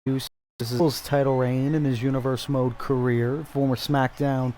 This is his title reign in his Universe Mode career, former SmackDown.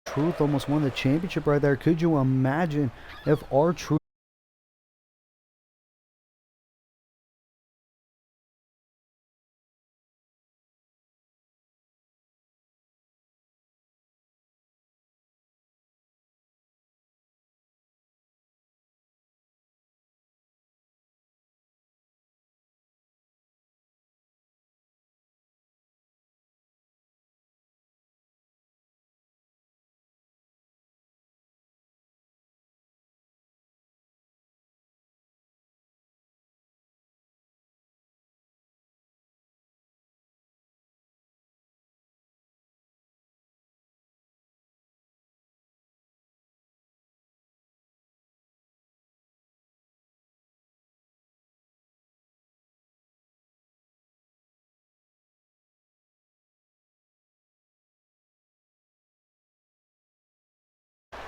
Truth almost won the championship right there. Could you imagine if R-Truth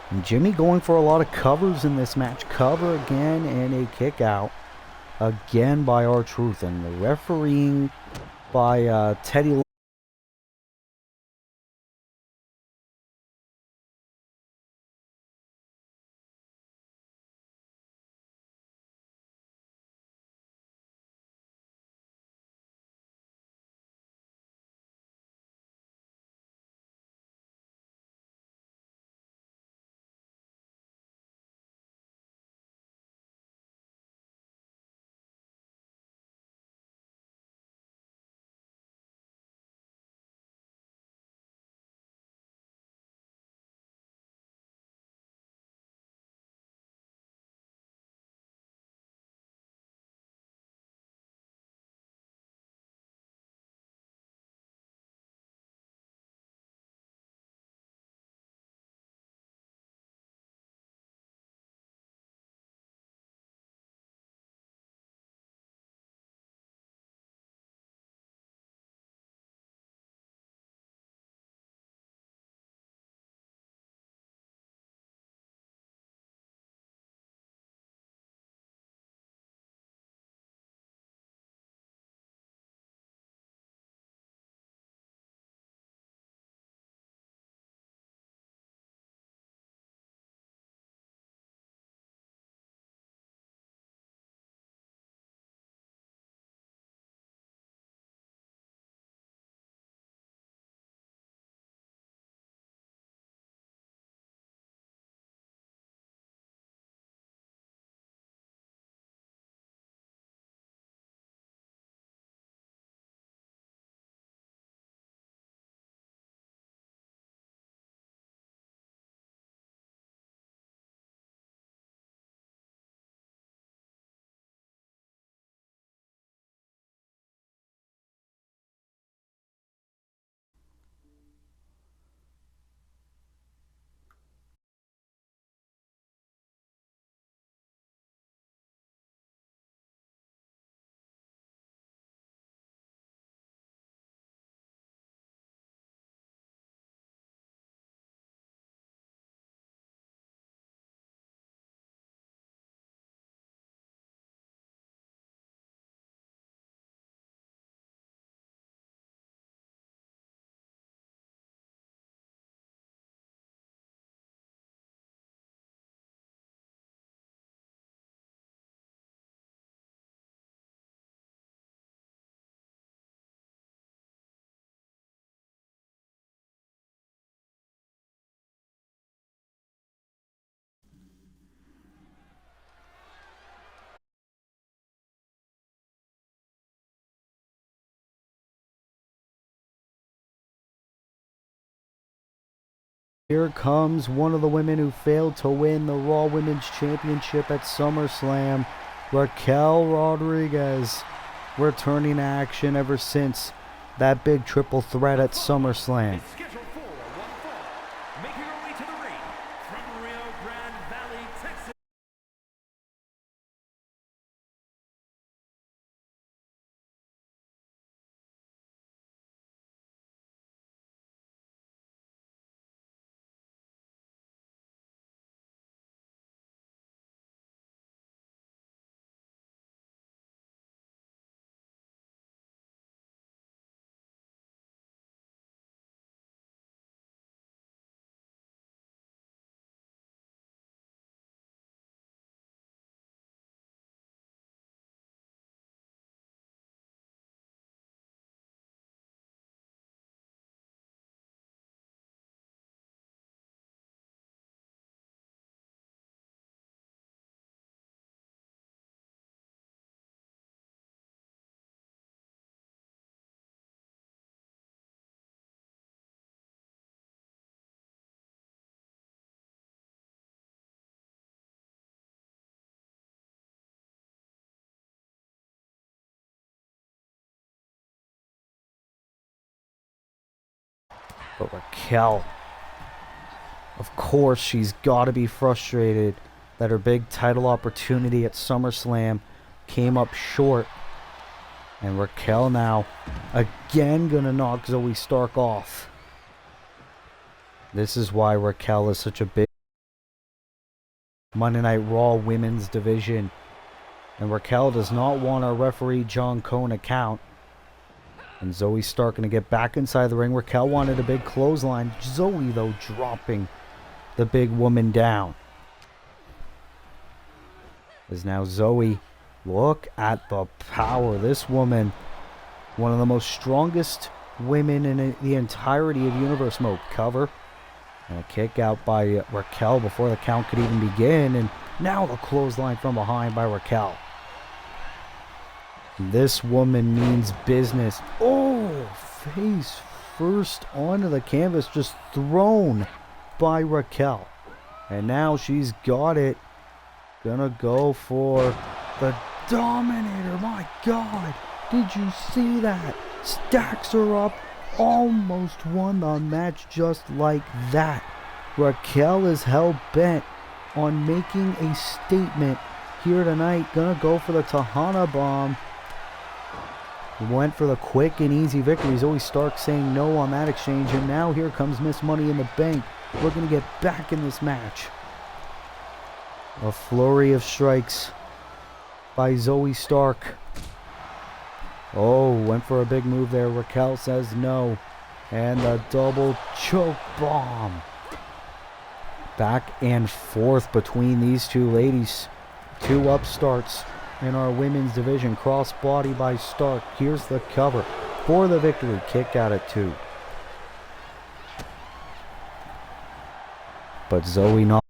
and Jimmy going for a lot of covers in this match. Cover again and a kick out again by R-Truth, and the refereeing by Teddy Here comes one of the women who failed to win the Raw Women's Championship at SummerSlam, Raquel Rodriguez, returning to action ever since that big triple threat at SummerSlam. Scheduled for one fall, making her way to the ring from Rio Grande Valley, Texas. But Raquel, of course, she's got to be frustrated that her big title opportunity at SummerSlam came up short. And Raquel now again gonna knock Zoe Stark off. This is why Raquel is such a big Monday Night Raw women's division. And Raquel does not want our referee John Cone to count. And Zoe Stark going to get back inside the ring. Raquel wanted a big clothesline. Zoe, though, dropping the big woman down. As now Zoe, look at the power. This woman, one of the most strongest women in the entirety of Universe Mode. Cover. And a kick out by Raquel before the count could even begin. And now the clothesline from behind by Raquel. This woman means business. Oh, face first onto the canvas, just thrown by Raquel. And now she's got it. Gonna go for the Dominator. My God, did you see that? Stacks her up. Almost won the match just like that. Raquel is hell-bent on making a statement here tonight. Gonna go for the Tejana Bomb. Went for the quick and easy victory. Zoe Stark saying no on that exchange. And now here comes Miss Money in the Bank. We're going to get back in this match. A flurry of strikes by Zoe Stark. Oh, went for a big move there. Raquel says no. And a double choke bomb. Back and forth between these two ladies. Two upstarts in our women's division. Cross body by Stark. Here's the cover for the victory. Kick out at 2. But Zoe not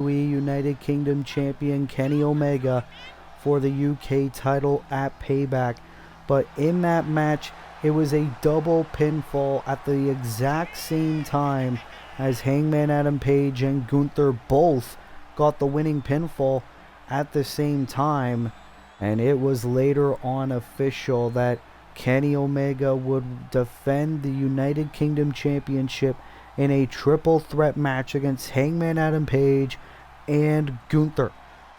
United Kingdom champion Kenny Omega for the UK title at Payback. But in that match, it was a double pinfall at the exact same time as Hangman Adam Page and Gunther both got the winning pinfall at the same time. And it was later on official that Kenny Omega would defend the United Kingdom Championship in a triple threat match against Hangman Adam Page and Gunther.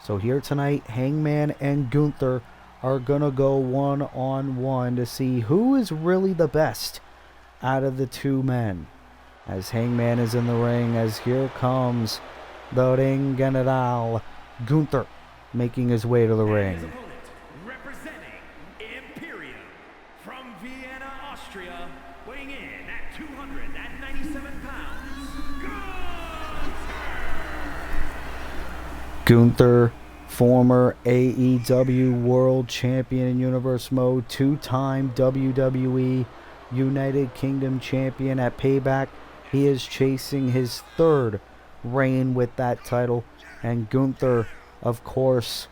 So here tonight, Hangman and Gunther are gonna go one-on-one to see who is really the best out of the two men. As Hangman is in the ring, as here comes the Ring General, Gunther, making his way to the ring. Representing Imperium from Vienna, Austria, weighing in at 297 pounds, Gunther, former AEW World Champion in Universe Mode, two-time WWE United Kingdom Champion at Payback. He is chasing his third reign with that title. And Gunther, of course,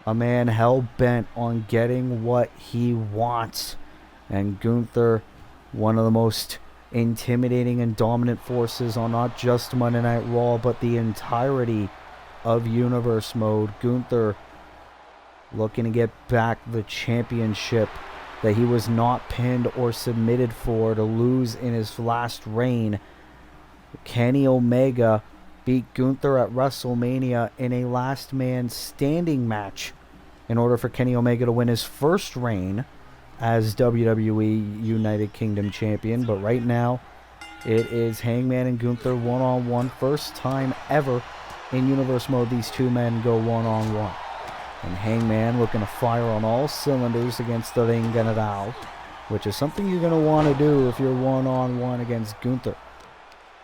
a man hell-bent on getting what he wants. And Gunther, one of the most intimidating and dominant forces on not just Monday Night Raw, but the entirety of Universe Mode. Gunther looking to get back the championship that he was not pinned or submitted for to lose in his last reign. Kenny Omega beat Gunther at WrestleMania in a last man standing match in order for Kenny Omega to win his first reign as WWE United Kingdom Champion. But right now, it is Hangman and Gunther one-on-one. First time ever in Universe Mode these two men go one-on-one. And Hangman looking to fire on all cylinders against the Ring General, which is something you're going to want to do if you're one-on-one against Gunther.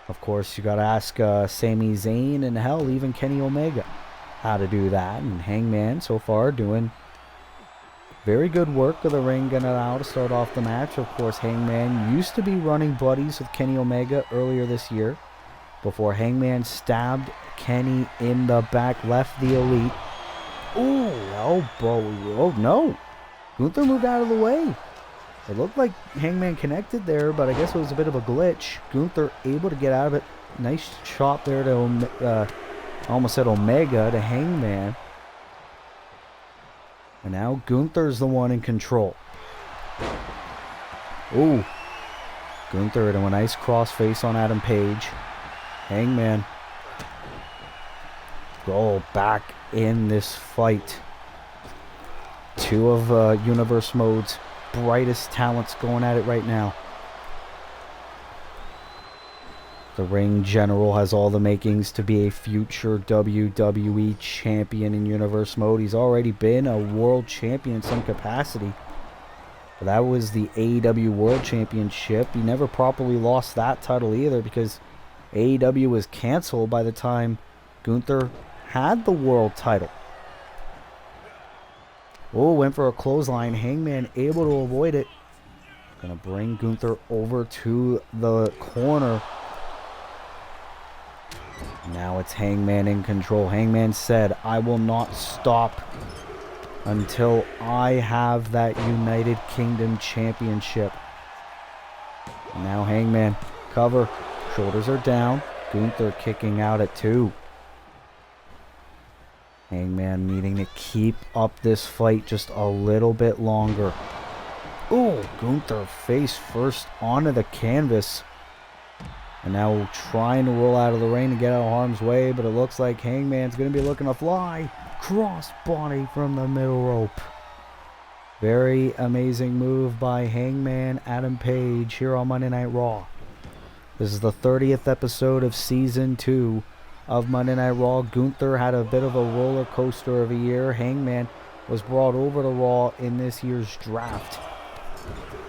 Of course, you got to ask Sami Zayn and hell, even Kenny Omega, how to do that. And Hangman so far doing very good work of the Ring General to start off the match. Of course, Hangman used to be running buddies with Kenny Omega earlier this year before Hangman stabbed Kenny in the back, left the Elite. Ooh, elbow. Oh, no. Gunther moved out of the way. It looked like Hangman connected there, but I guess it was a bit of a glitch. Gunther able to get out of it. Nice chop there to, I almost said Omega, to Hangman. And now Gunther's the one in control. Ooh. Gunther into a nice crossface on Adam Page. Hangman. Go back in this fight. Two of Universe Mode's brightest talents going at it right now. The Ring General has all the makings to be a future WWE champion in Universe Mode. He's already been a world champion in some capacity. But that was the AEW World Championship. He never properly lost that title either because AEW was canceled by the time Gunther had the world title. Oh, went for a clothesline. Hangman able to avoid it. Gonna bring Gunther over to the corner. Now it's Hangman in control. Hangman said, I will not stop until I have that United Kingdom Championship. Now Hangman, cover. Shoulders are down. Gunther kicking out at 2. Hangman needing to keep up this fight just a little bit longer. Ooh, Gunther face first onto the canvas. And now trying to roll out of the ring to get out of harm's way, but it looks like Hangman's going to be looking to fly. Cross body from the middle rope. Very amazing move by Hangman Adam Page here on Monday Night Raw. This is the 30th episode of Season 2 of Monday Night Raw. Gunther had a bit of a roller coaster of a year. Hangman was brought over to Raw in this year's draft.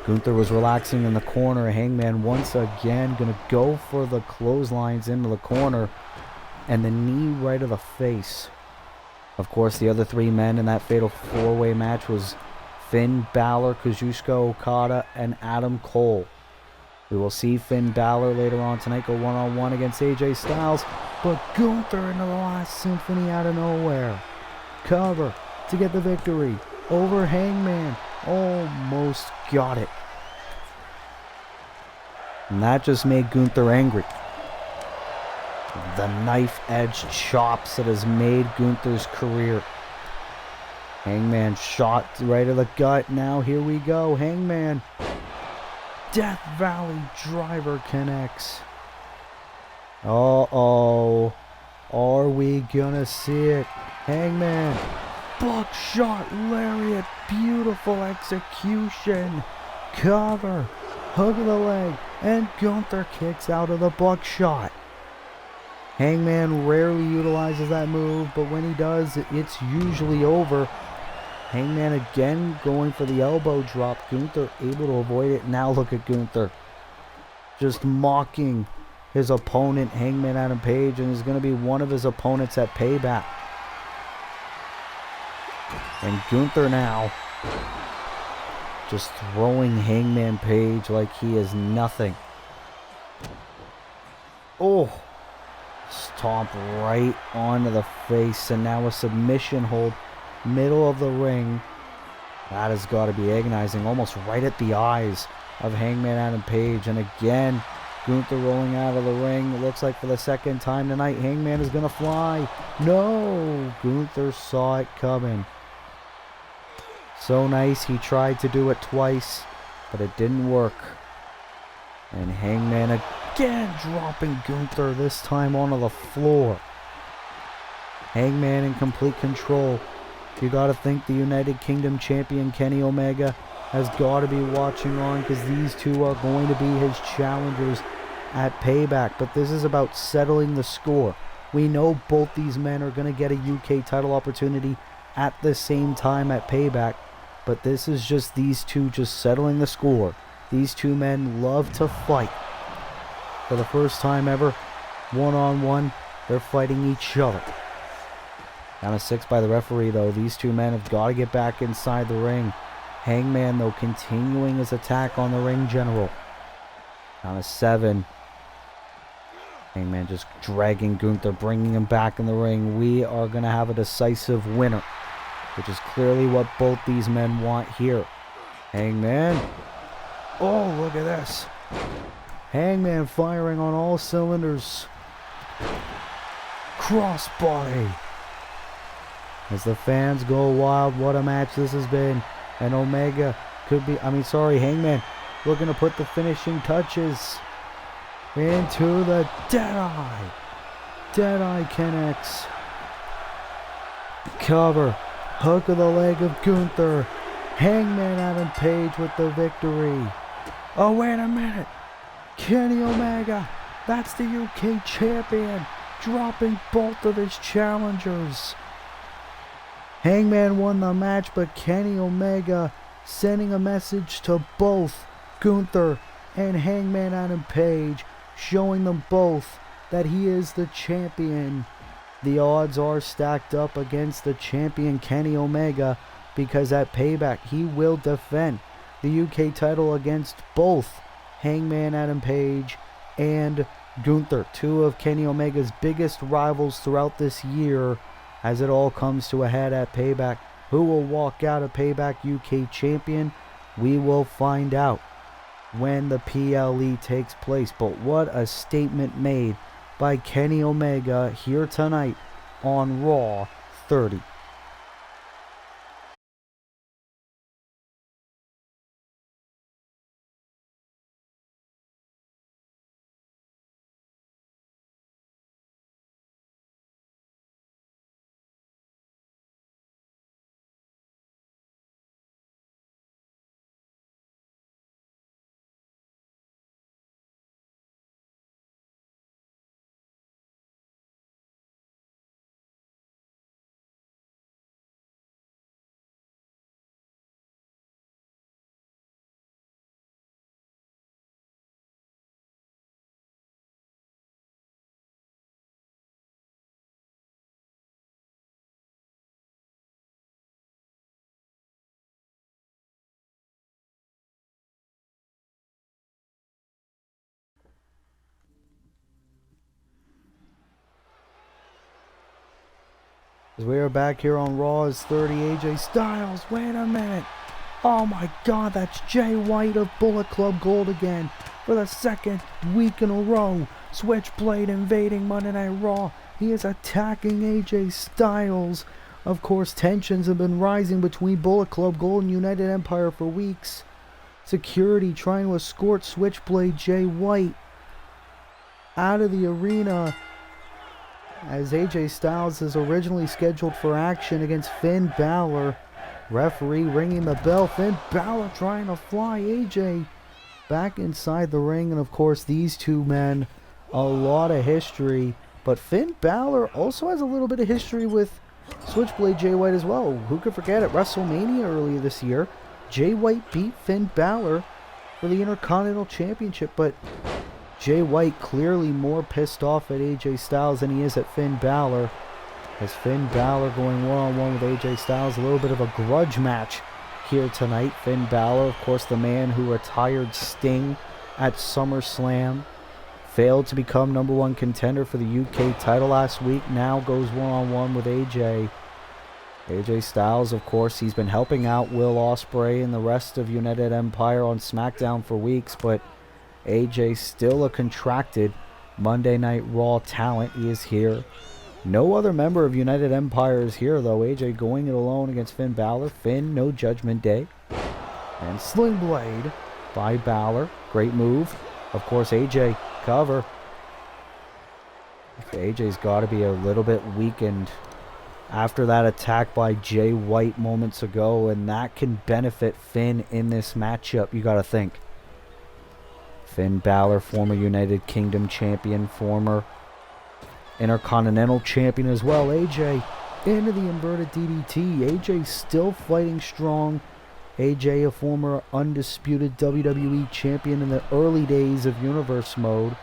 Gunther was relaxing in the corner. Hangman once again going to go for the clotheslines into the corner and the knee right of the face. Of course, the other 3 men in that fatal 4-way match was Finn Balor, Kazuchika Okada, and Adam Cole. We will see Finn Balor later on tonight go one-on-one against AJ Styles, but Gunther into the last symphony out of nowhere. Cover to get the victory over Hangman. Almost got it. And that just made Gunther angry. The knife-edge chops that has made Gunther's career. Hangman shot right to the gut. Now here we go. Hangman. Death Valley driver connects. Uh-oh. Are we gonna see it? Hangman. Buckshot lariat. Beautiful execution. Cover. Hook of the leg. And Gunther kicks out of the buckshot. Hangman rarely utilizes that move, but when he does, it's usually over. Hangman again going for the elbow drop. Gunther able to avoid it. Now look at Gunther. Just mocking his opponent, Hangman Adam Page, and is going to be one of his opponents at Payback. And Gunther now just throwing Hangman Page like he is nothing. Oh, stomp right onto the face, and now a submission hold. Middle of the ring. That has got to be agonizing. Almost right at the eyes of Hangman Adam Page. And again, Gunther rolling out of the ring. It looks like for the second time tonight, Hangman is going to fly. No! Gunther saw it coming. So nice. He tried to do it twice, but it didn't work. And Hangman again dropping Gunther, this time onto the floor. Hangman in complete control. You got to think the United Kingdom champion Kenny Omega has got to be watching on, because these two are going to be his challengers at Payback. But this is about settling the score. We know both these men are going to get a UK title opportunity at the same time at Payback. But this is just these two just settling the score. These two men love to fight. For the first time ever, one-on-one, they're fighting each other. Down to 6 by the referee, though. These two men have got to get back inside the ring. Hangman, though, continuing his attack on the ring general. Down to 7. Hangman just dragging Gunther, bringing him back in the ring. We are going to have a decisive winner, which is clearly what both these men want here. Hangman. Oh, look at this. Hangman firing on all cylinders. Crossbody. As the fans go wild, what a match this has been. And Omega could be, Hangman looking to put the finishing touches into the Deadeye. Deadeye connects. Cover. Hook of the leg of Gunther. Hangman Adam Page with the victory. Oh, wait a minute. Kenny Omega. That's the UK champion. Dropping both of his challengers. Hangman won the match, but Kenny Omega sending a message to both Gunther and Hangman Adam Page, showing them both that he is the champion. The odds are stacked up against the champion Kenny Omega, because at Payback he will defend the UK title against both Hangman Adam Page and Gunther, two of Kenny Omega's biggest rivals throughout this year. As it all comes to a head at Payback, who will walk out a Payback UK champion? We will find out when the PLE takes place. But what a statement made by Kenny Omega here tonight on Raw 30. As we are back here on Raw's 30, AJ Styles. Wait a minute. Oh my God, that's Jay White of Bullet Club Gold again. For the second week in a row. Switchblade invading Monday Night Raw. He is attacking AJ Styles. Of course, tensions have been rising between Bullet Club Gold and United Empire for weeks. Security trying to escort Switchblade Jay White out of the arena, as AJ Styles is originally scheduled for action against Finn Balor. Referee ringing the bell. Finn Balor trying to fly AJ back inside the ring. And of course, these two men, a lot of history. But Finn Balor also has a little bit of history with Switchblade Jay White as well. Who could forget at WrestleMania earlier this year, Jay White beat Finn Balor for the Intercontinental Championship. But Jay White clearly more pissed off at AJ Styles than he is at Finn Balor. As Finn Balor going one-on-one with AJ Styles. A little bit of a grudge match here tonight. Finn Balor, of course, the man who retired Sting at SummerSlam. Failed to become #1 contender for the UK title last week. Now goes one-on-one with AJ. AJ Styles, of course, he's been helping out Will Ospreay and the rest of United Empire on SmackDown for weeks. But AJ still a contracted Monday Night Raw talent. He is here. No other member of United Empire is here, though. AJ going it alone against Finn Balor. Finn, no Judgment Day. And Sling Blade by Balor. Great move. Of course, AJ cover. AJ's got to be a little bit weakened after that attack by Jay White moments ago, and that can benefit Finn in this matchup, you got to think. Finn Balor, former United Kingdom champion, former Intercontinental champion as well. AJ into the inverted DDT. AJ still fighting strong. AJ, a former undisputed WWE champion in the early days of Universe Mode.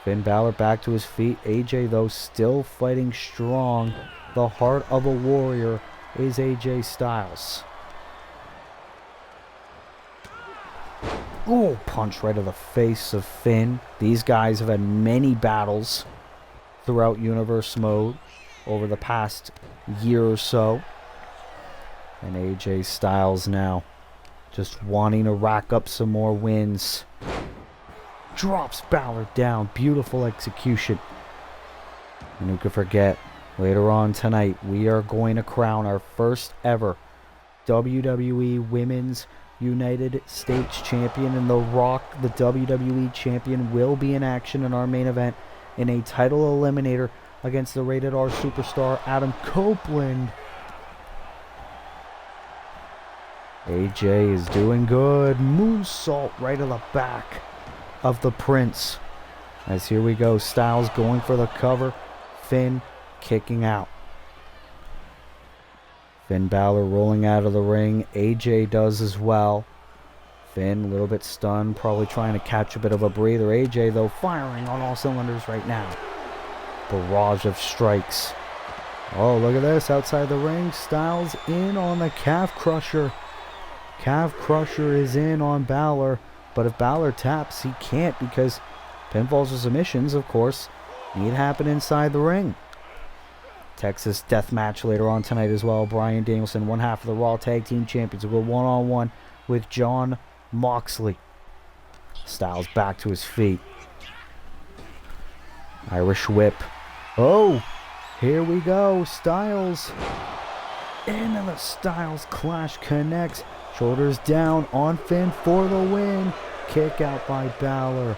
Finn Balor back to his feet. AJ, though, still fighting strong. The heart of a warrior is AJ Styles. Oh, punch right to the face of Finn. These guys have had many battles throughout Universe Mode over the past year or so. And AJ Styles now just wanting to rack up some more wins. Drops Balor down. Beautiful execution. And who could forget, later on tonight, we are going to crown our first ever WWE Women's United States Champion. And The Rock, the WWE Champion, will be in action in our main event in a title eliminator against the Rated R superstar Adam Copeland. AJ is doing good. Moonsault right to the back of the Prince. As here we go. Styles going for the cover. Finn kicking out. Finn Balor rolling out of the ring. AJ does as well. Finn a little bit stunned, probably trying to catch a bit of a breather. AJ, though, firing on all cylinders right now. Barrage of strikes. Oh, look at this. Outside the ring, Styles in on the calf crusher. Calf crusher is in on Balor. But if Balor taps, he can't, because pinfalls or submissions, of course, need to happen inside the ring. Texas death match later on tonight as well. Bryan Danielson, one half of the Raw Tag Team Champions, will go one-on-one with Jon Moxley. Styles back to his feet. Irish whip. Oh, here we go. Styles into the Styles Clash connects. Shoulders down on Finn for the win. Kick out by Balor.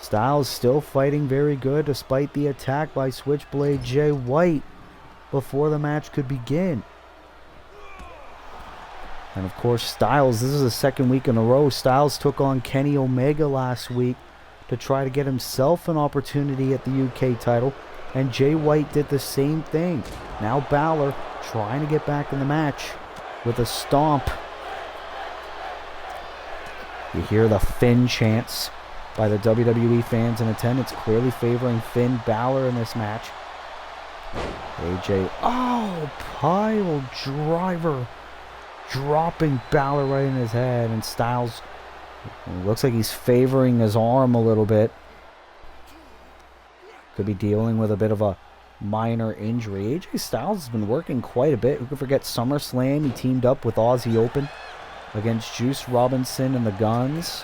Styles still fighting very good despite the attack by Switchblade Jay White before the match could begin. And of course, Styles, this is the second week in a row. Styles took on Kenny Omega last week to try to get himself an opportunity at the UK title. And Jay White did the same thing. Now Balor trying to get back in the match with a stomp. You hear the Finn chants by the WWE fans in attendance, clearly favoring Finn Balor in this match. AJ, oh, pile driver, dropping Balor right in his head, and Styles, looks like he's favoring his arm a little bit. Could be dealing with a bit of a minor injury. AJ Styles has been working quite a bit. Who could forget SummerSlam? He teamed up with Aussie Open against Juice Robinson and the Guns.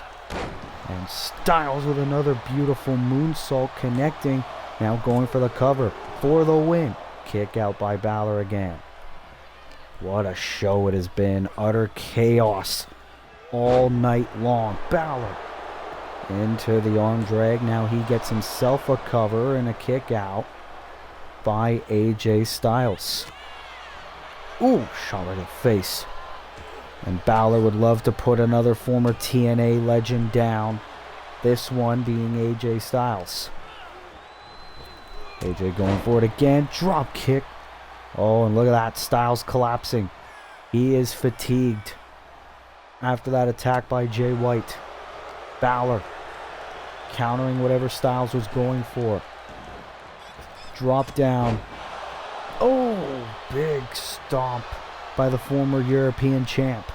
And Styles with another beautiful moonsault connecting. Now going for the cover for the win. Kick out by Balor again. What a show it has been. Utter chaos all night long. Balor into the arm drag. Now he gets himself a cover and a kick out by AJ Styles. Ooh, shot right in the face. And Balor would love to put another former TNA legend down. This one being AJ Styles. AJ going for it again. Drop kick. Oh, and look at that. Styles collapsing. He is fatigued after that attack by Jay White. Balor countering whatever Styles was going for. Drop down. Oh, big stomp by the former European champ.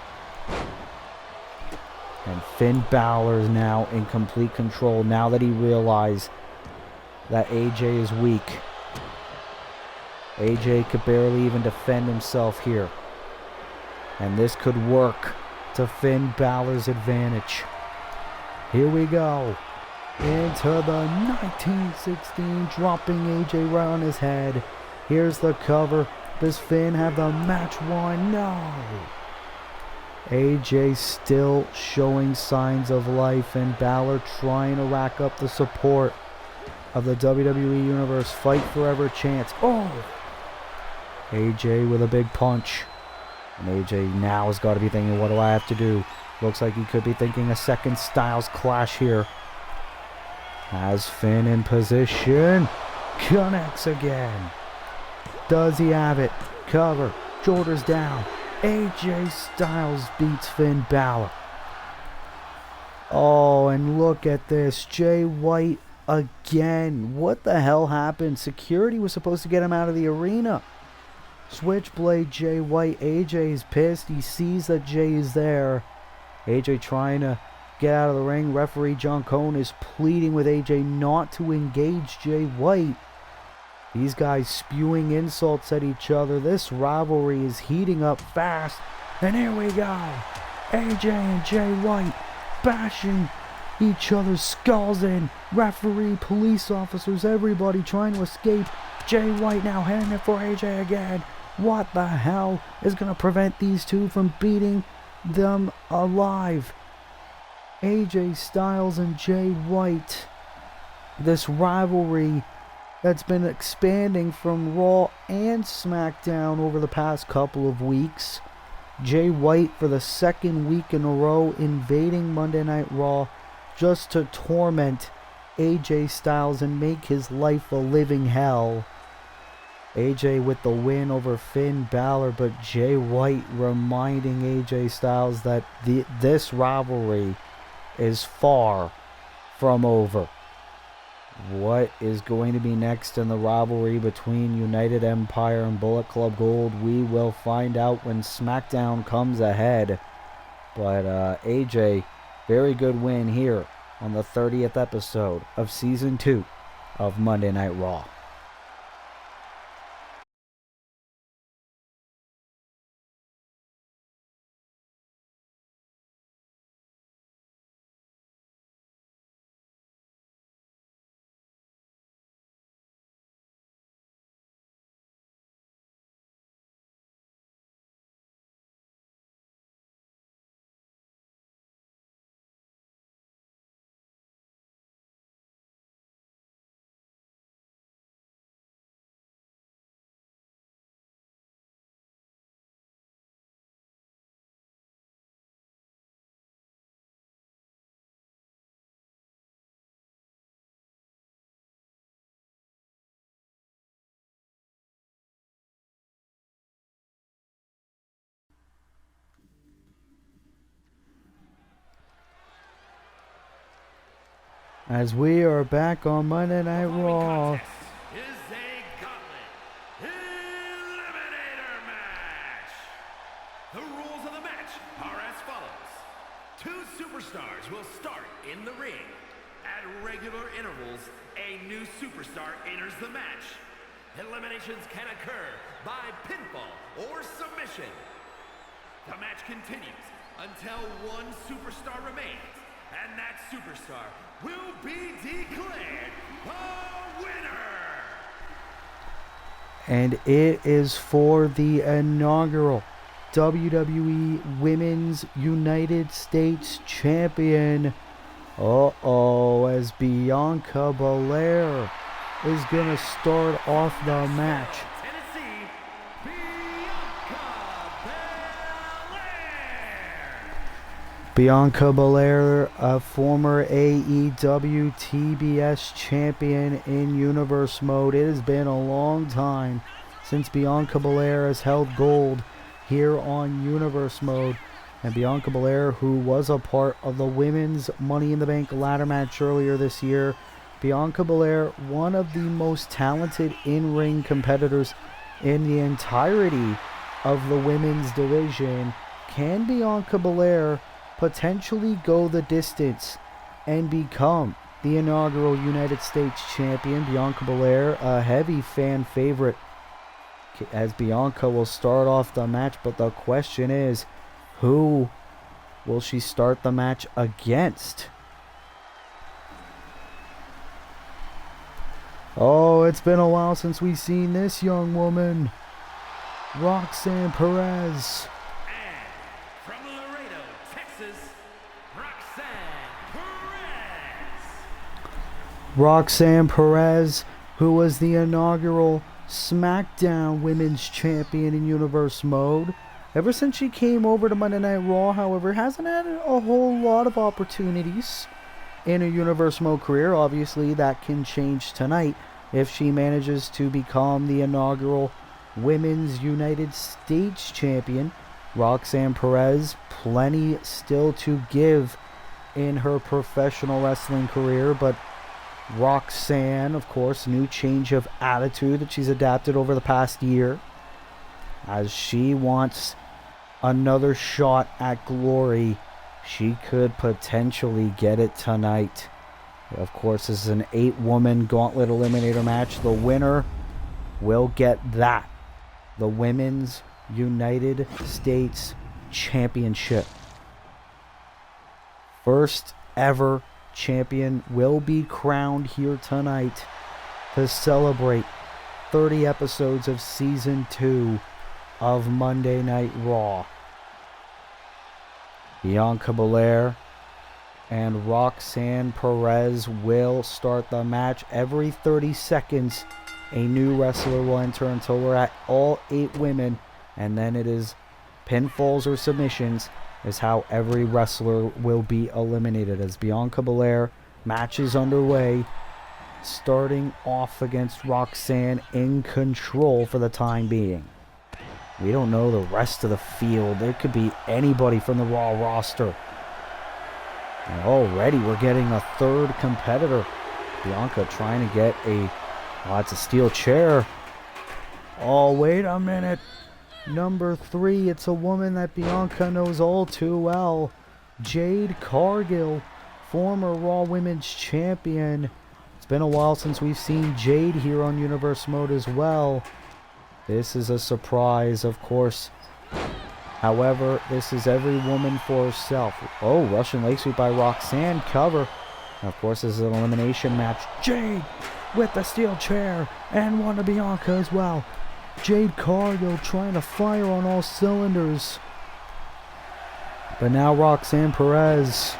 And Finn Balor is now in complete control now that he realized that AJ is weak. AJ could barely even defend himself here. And this could work to Finn Balor's advantage. Here we go. Into the 1916, dropping AJ right on his head. Here's the cover. Does Finn have the match won? No. AJ still showing signs of life, and Balor trying to rack up the support of the WWE Universe Fight Forever chants. Oh! AJ with a big punch. And AJ now has got to be thinking, what do I have to do? Looks like he could be thinking a second Styles clash here. Has Finn in position. Connects again. Does he have it? Cover. Shoulders down. AJ Styles beats Finn Balor. Oh, and look at this. Jay White again. What the hell happened? Security was supposed to get him out of the arena. Switchblade Jay White. AJ is pissed. He sees that Jay is there. AJ trying to get out of the ring. Referee John Cone is pleading with AJ not to engage Jay White. These guys spewing insults at each other. This rivalry is heating up fast. And here we go. AJ and Jay White bashing each other's skulls in. Referee, police officers, everybody trying to escape. Jay White now heading it for AJ again. What the hell is going to prevent these two from beating them alive? AJ Styles and Jay White. This rivalry that's been expanding from Raw and SmackDown over the past couple of weeks. Jay White for the second week in a row invading Monday Night Raw just to torment AJ Styles and make his life a living hell. AJ with the win over Finn Balor, but Jay White reminding AJ Styles that this rivalry is far from over. What is going to be next in the rivalry between United Empire and Bullet Club Gold? We will find out when SmackDown comes ahead. But AJ, very good win here on the 30th episode of Season 2 of Monday Night Raw. As we are back on Monday Night Raw. Is a gauntlet eliminator match. The rules of the match are as follows. Two superstars will start in the ring. At regular intervals, a new superstar enters the match. Eliminations can occur by pinfall or submission. The match continues until one superstar remains, and that superstar will be declared the winner. And it is for the inaugural WWE Women's United States Champion. As Bianca Belair is going to start off the match. Tennessee, Bianca Belair. Bianca Belair, a former AEW TBS champion in Universe mode. It has been a long time since Bianca Belair has held gold here on Universe mode. And Bianca Belair, who was a part of the Women's Money in the Bank ladder match earlier this year. Bianca Belair, one of the most talented in-ring competitors in the entirety of the women's division. Can Bianca Belair potentially go the distance and become the inaugural United States champion? Bianca Belair, a heavy fan favorite, as Bianca will start off the match, but the question is, who will she start the match against? It's been a while since we've seen this young woman, Roxanne Perez. And from Laredo, Texas, Roxanne Perez. Roxanne Perez, who was the inaugural SmackDown Women's Champion in Universe mode. Ever since she came over to Monday Night Raw, however, hasn't had a whole lot of opportunities in a Universe mode career. Obviously, that can change tonight if she manages to become the inaugural Women's United States Champion. Roxanne Perez, plenty still to give in her professional wrestling career, but Roxanne, of course, new change of attitude that she's adapted over the past year, as she wants another shot at glory. She could potentially get it tonight. Of course, this is an 8-woman gauntlet eliminator match. The winner will get that, the Women's United States Championship. First ever champion will be crowned here tonight to celebrate 30 episodes of Season 2 of Monday Night Raw. Bianca Belair and Roxanne Perez will start the match. Every 30 seconds, a new wrestler will enter until we're at all 8 women, and then it is pinfalls or submissions is how every wrestler will be eliminated. As Bianca Belair, match is underway, starting off against Roxanne, in control for the time being. We don't know the rest of the field. There could be anybody from the Raw roster. And already we're getting a third competitor. Bianca trying to get it's a steel chair. Wait a minute. Number 3, it's a woman that Bianca knows all too well. Jade Cargill, former Raw Women's Champion. It's been a while since we've seen Jade here on Universe Mode as well. This is a surprise, of course. However, this is every woman for herself. Russian leg sweep by Roxanne, cover. And of course, this is an elimination match. Jade with the steel chair and one to Bianca as well. Jade Cargill trying to fire on all cylinders. But now Roxanne Perez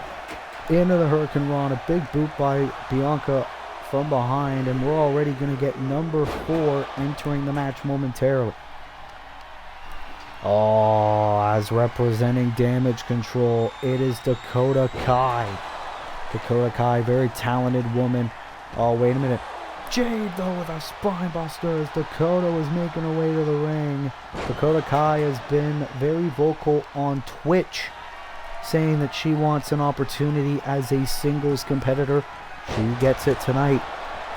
into the Hurricane Rana. A big boot by Bianca from behind, and we're already going to get number 4 entering the match momentarily. As representing Damage Control, it is Dakota Kai. Dakota Kai, very talented woman. Wait a minute. Jade, though, with a spine buster as Dakota was making her way to the ring. Dakota Kai has been very vocal on Twitch, saying that she wants an opportunity as a singles competitor. She gets it tonight.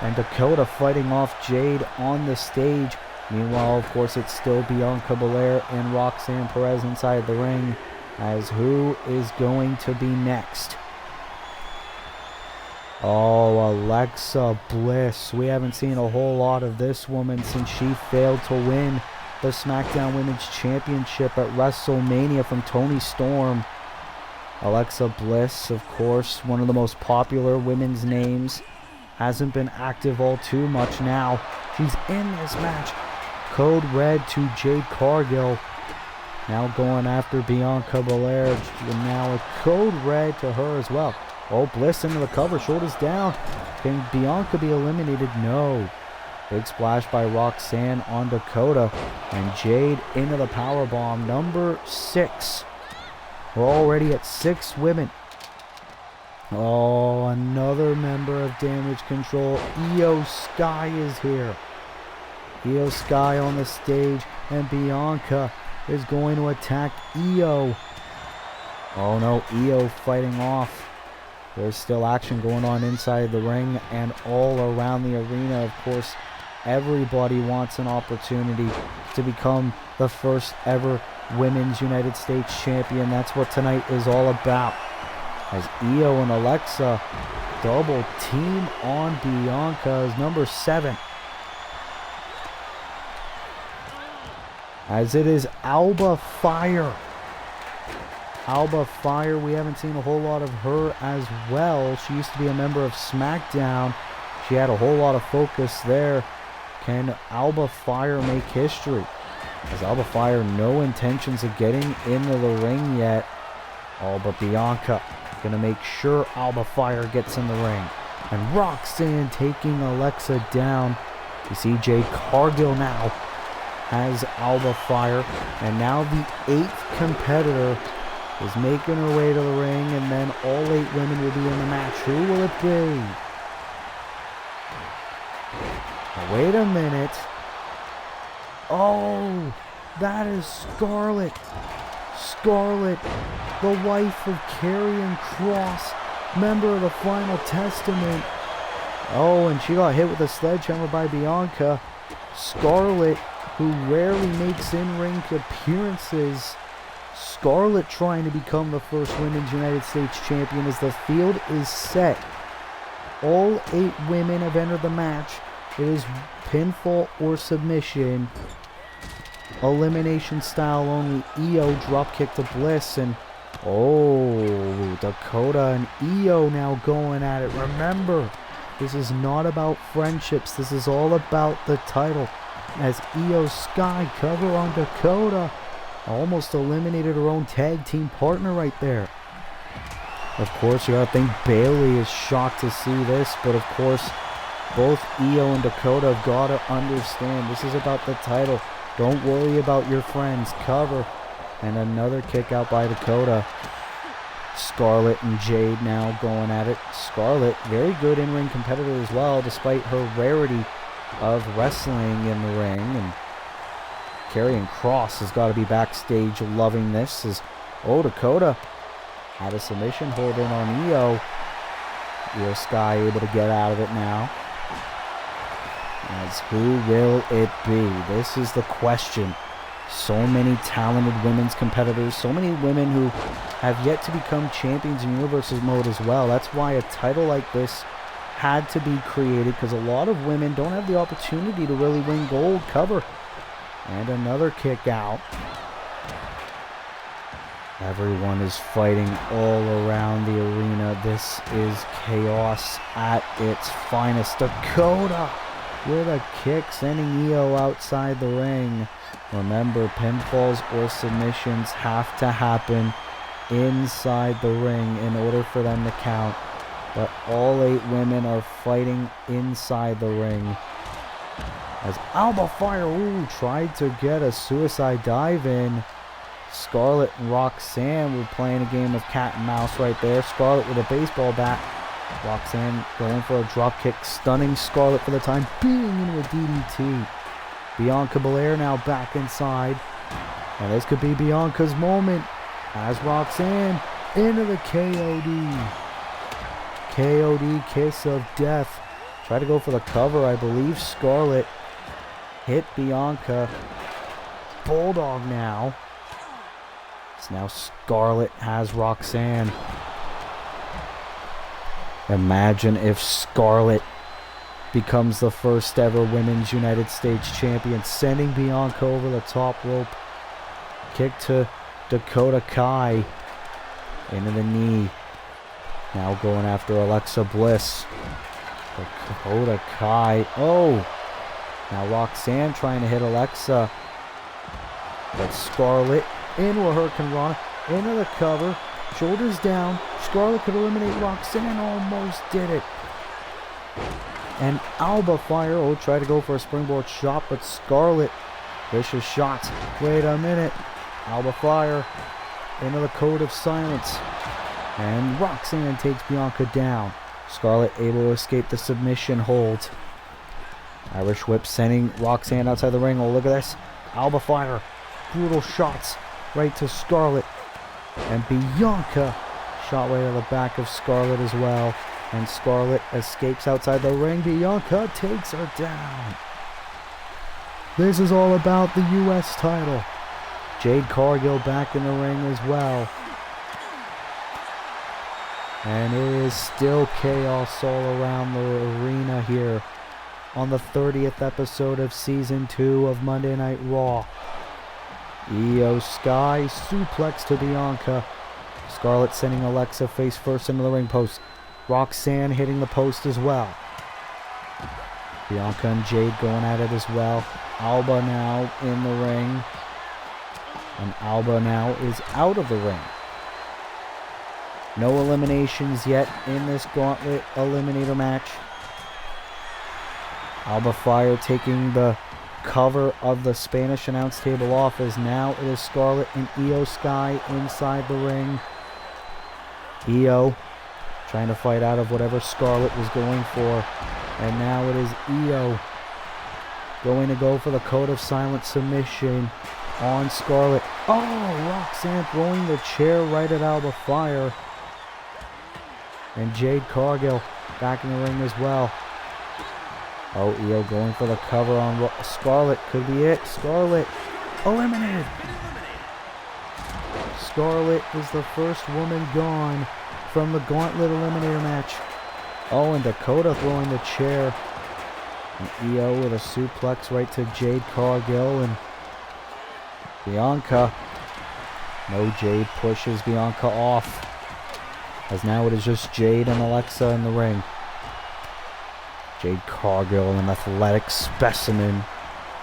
And Dakota fighting off Jade on the stage. Meanwhile, of course, it's still Bianca Belair and Roxanne Perez inside the ring, as who is going to be next? Oh, Alexa Bliss. We haven't seen a whole lot of this woman since she failed to win the SmackDown Women's Championship at WrestleMania from Toni Storm. Alexa Bliss, of course, one of the most popular women's names. Hasn't been active all too much now. She's in this match. Code red to Jade Cargill. Now going after Bianca Belair. And now a code red to her as well. Oh, Bliss into the cover. Shoulders down. Can Bianca be eliminated? No. Big splash by Roxanne on Dakota. And Jade into the powerbomb. Number 6. We're already at 6 women. Oh, another member of Damage Control. Io Sky is here. Io Sky on the stage. And Bianca is going to attack Io. Oh no, Io fighting off. There's still action going on inside the ring and all around the arena. Of course, everybody wants an opportunity to become the first ever Women's United States Champion. That's what tonight is all about. As Io and Alexa double team on Bianca as number 7. As it is Alba Fire. Alba Fire, we haven't seen a whole lot of her as well. She used to be a member of SmackDown. She had a whole lot of focus there. Can Alba Fire make history? Has Alba Fire no intentions of getting into the ring yet? Oh, but Bianca gonna make sure Alba Fire gets in the ring. And Roxanne taking Alexa down. You see Jade Cargill now has Alba Fire. And now the 8th competitor is making her way to the ring, and then all 8 women will be in the match. Who will it be? Now, wait a minute. Oh, that is Scarlett. Scarlett, the wife of Karrion Kross, member of the Final Testament. Oh, and she got hit with a sledgehammer by Bianca. Scarlett, who rarely makes in-ring appearances. Scarlett trying to become the first Women's United States Champion as the field is set. All 8 women have entered the match. It is pinfall or submission. Elimination style only. Io dropkick to Bliss. And oh, Dakota and Io now going at it. Remember, this is not about friendships. This is all about the title. As Io Sky cover on Dakota. Almost eliminated her own tag team partner right there. Of course, you gotta think Bayley is shocked to see this, but of course, both Io and Dakota have got to understand this is about the title. Don't worry about your friends. Cover. And another kick out by Dakota. Scarlett and Jade now going at it. Scarlett, very good in-ring competitor as well, despite her rarity of wrestling in the ring. And Karrion Kross has got to be backstage loving this. As Dakota had a submission hold in on Io. Io Sky able to get out of it now. As who will it be? This is the question. So many talented women's competitors. So many women who have yet to become champions in Universal mode as well. That's why a title like this had to be created, because a lot of women don't have the opportunity to really win gold. Cover. And another kick out. Everyone is fighting all around the arena. This is chaos at its finest. Dakota with a kick, sending Io outside the ring. Remember, pinfalls or submissions have to happen inside the ring in order for them to count. But all 8 women are fighting inside the ring. As Alba Fire, tried to get a suicide dive in. Scarlett and Roxanne were playing a game of cat and mouse right there. Scarlett with a baseball bat. Roxanne going for a drop kick, stunning Scarlett for the time being into a DDT. Bianca Belair now back inside. And this could be Bianca's moment. As Roxanne into the KOD. KOD, kiss of death. Try to go for the cover, I believe. Scarlett hit Bianca. Bulldog now. So now Scarlett has Roxanne. Imagine if Scarlett becomes the first ever Women's United States Champion, sending Bianca over the top rope. Kick to Dakota Kai. Into the knee. Now going after Alexa Bliss. Dakota Kai. Oh! Now Roxanne trying to hit Alexa. But Scarlett into a Hurricane Rana. Into the cover. Shoulders down. Scarlett could eliminate Roxanne. Almost did it. And Alba Fire. Oh, tried to go for a springboard shot, but Scarlett. Vicious shots. Wait a minute. Alba Fire. Into the Code of Silence. And Roxanne takes Bianca down. Scarlett able to escape the submission hold. Irish Whip sending Roxanne outside the ring. Oh, look at this. Alba Fire. Brutal shots right to Scarlett. And Bianca shot right to the back of Scarlett as well. And Scarlett escapes outside the ring. Bianca takes her down. This is all about the U.S. title. Jade Cargill back in the ring as well. And it is still chaos all around the arena here on the 30th episode of Season 2 of Monday Night Raw. Io Sky suplex to Bianca. Scarlett sending Alexa face first into the ring post. Roxanne hitting the post as well. Bianca and Jade going at it as well. Alba now in the ring. And Alba now is out of the ring. No eliminations yet in this Gauntlet Eliminator match. Alba Fire taking the cover of the Spanish announce table off, as now it is Scarlett and Io Sky inside the ring. Io trying to fight out of whatever Scarlett was going for. And now it is Io going to go for the Code of Silence submission on Scarlett. Oh, Roxanne throwing the chair right at Alba Fire. And Jade Cargill back in the ring as well. Oh, Io going for the cover on Scarlett. Could be it. Scarlett eliminated. Scarlett is the first woman gone from the Gauntlet Eliminator match. Oh, and Dakota throwing the chair. And Io with a suplex right to Jade Cargill. And Bianca. No, Jade pushes Bianca off. As now it is just Jade and Alexa in the ring. Jade Cargill, an athletic specimen.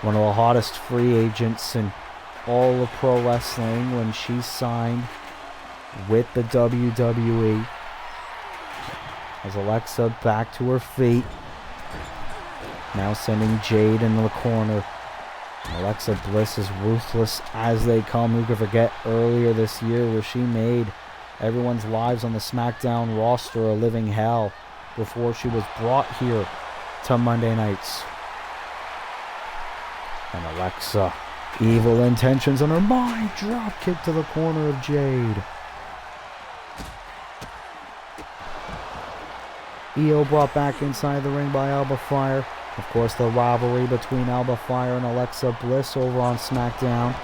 One of the hottest free agents in all of pro wrestling when she signed with the WWE. As Alexa back to her feet. Now sending Jade into the corner. Alexa Bliss is ruthless as they come. Who could forget earlier this year where she made everyone's lives on the SmackDown roster a living hell before she was brought here to Monday nights. And Alexa, evil intentions on her mind. Drop kick to the corner of Jade. Io brought back inside the ring by Alba Fire. Of course, the rivalry between Alba Fire and Alexa Bliss over on SmackDown.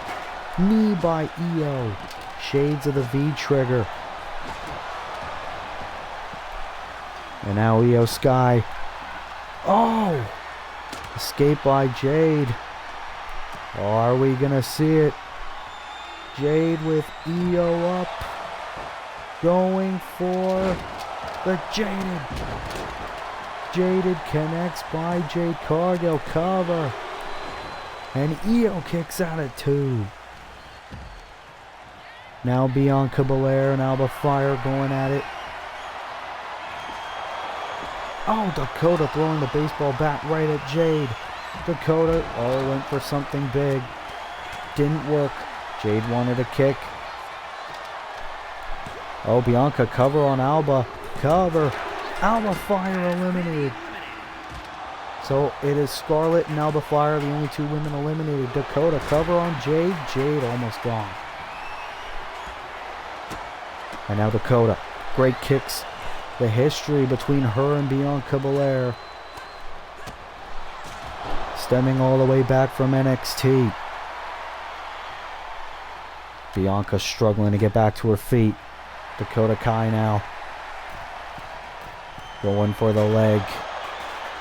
Knee by Io. Shades of the V-trigger. And now Io Sky. Oh! Escape by Jade. Oh, are we gonna see it? Jade with Io up. Going for the Jaded. Jaded connects by Jade Cargill. Cover. And Io kicks out at 2. Now Bianca Belair and Alba Fire going at it. Oh, Dakota throwing the baseball bat right at Jade. Dakota, went for something big. Didn't work. Jade wanted a kick. Oh, Bianca cover on Alba. Cover. Alba Fire eliminated. So it is Scarlett and Alba Fire, the only 2 women eliminated. Dakota cover on Jade. Jade almost gone. And now Dakota. Great kicks. The history between her and Bianca Belair. Stemming all the way back from NXT. Bianca struggling to get back to her feet. Dakota Kai now. Going for the leg.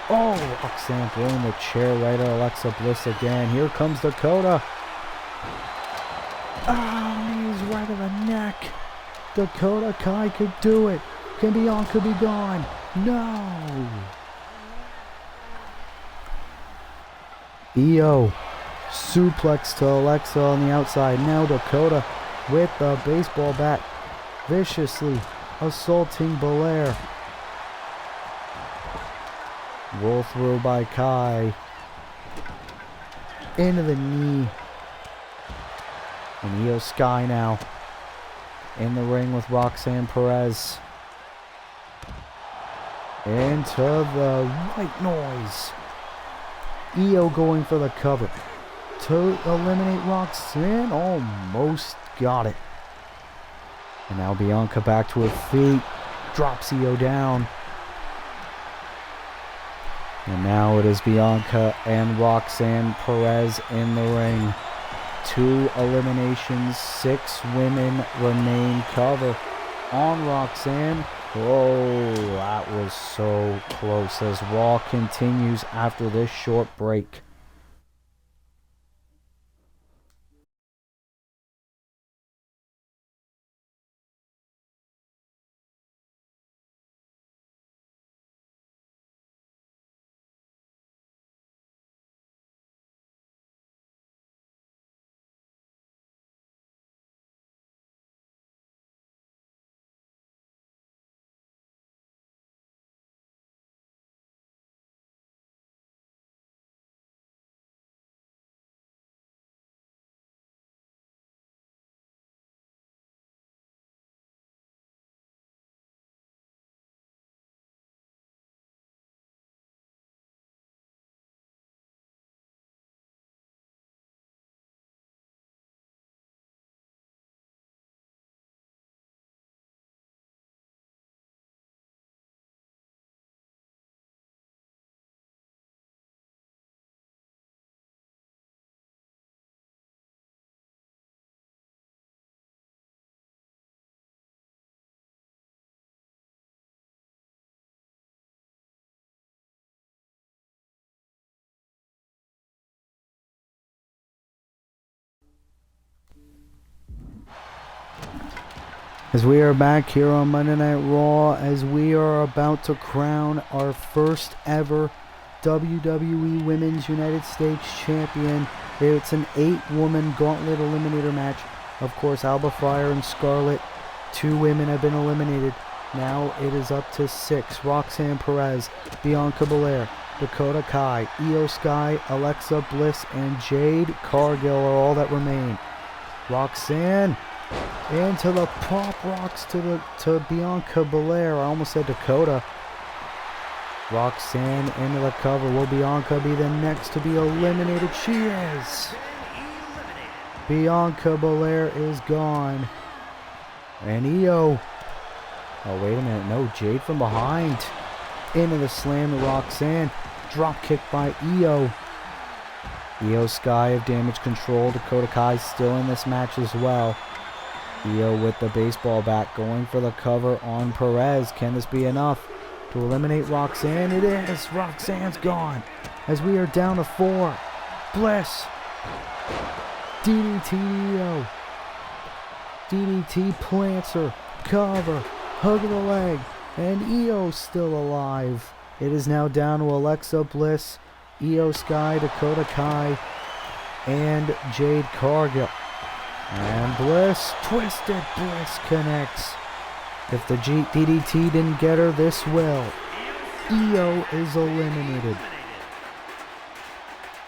Oh, Roxanne throwing the chair right at Alexa Bliss again. Here comes Dakota. Knees right to the neck. Dakota Kai could do it. Can Bianca be gone? No. Io suplex to Alexa on the outside. Now Dakota with the baseball bat viciously assaulting Belair. Roll through by Kai. Into the knee. And Io Sky now in the ring with Roxanne Perez. Into the white noise. Io going for the cover to eliminate Roxanne. Almost got it. And now Bianca back to her feet. Drops Io down. And now it is Bianca and Roxanne Perez in the ring. 2 eliminations, 6 women remain. Cover on Roxanne. Oh, that was so close as Raw continues after this short break. As we are back here on Monday Night Raw, as we are about to crown our first ever WWE Women's United States Champion. It's an 8-woman gauntlet eliminator match. Of course, Alba Fire and Scarlett, 2 women have been eliminated. Now it is up to 6. Roxanne Perez, Bianca Belair, Dakota Kai, Io Sky, Alexa Bliss, and Jade Cargill are all that remain. Roxanne into the pop rocks to Bianca Belair. I almost said Dakota. Roxanne into the cover. Will Bianca be the next to be eliminated? She is. Bianca Belair is gone. And Io. Oh, wait a minute. No, Jade from behind. Into the slam to Roxanne. Drop kick by Io. Io Sky of Damage Control. Dakota Kai still in this match as well. Io with the baseball bat going for the cover on Perez. Can this be enough to eliminate Roxanne? It is. Roxanne's gone as we are down to 4. Bliss. DDT Io. DDT plants her. Cover. Hug of the leg. And Io still alive. It is now down to Alexa Bliss, Io Sky, Dakota Kai, and Jade Cargill. And Bliss, Twisted Bliss connects. If the DDT didn't get her, this will. Io is eliminated.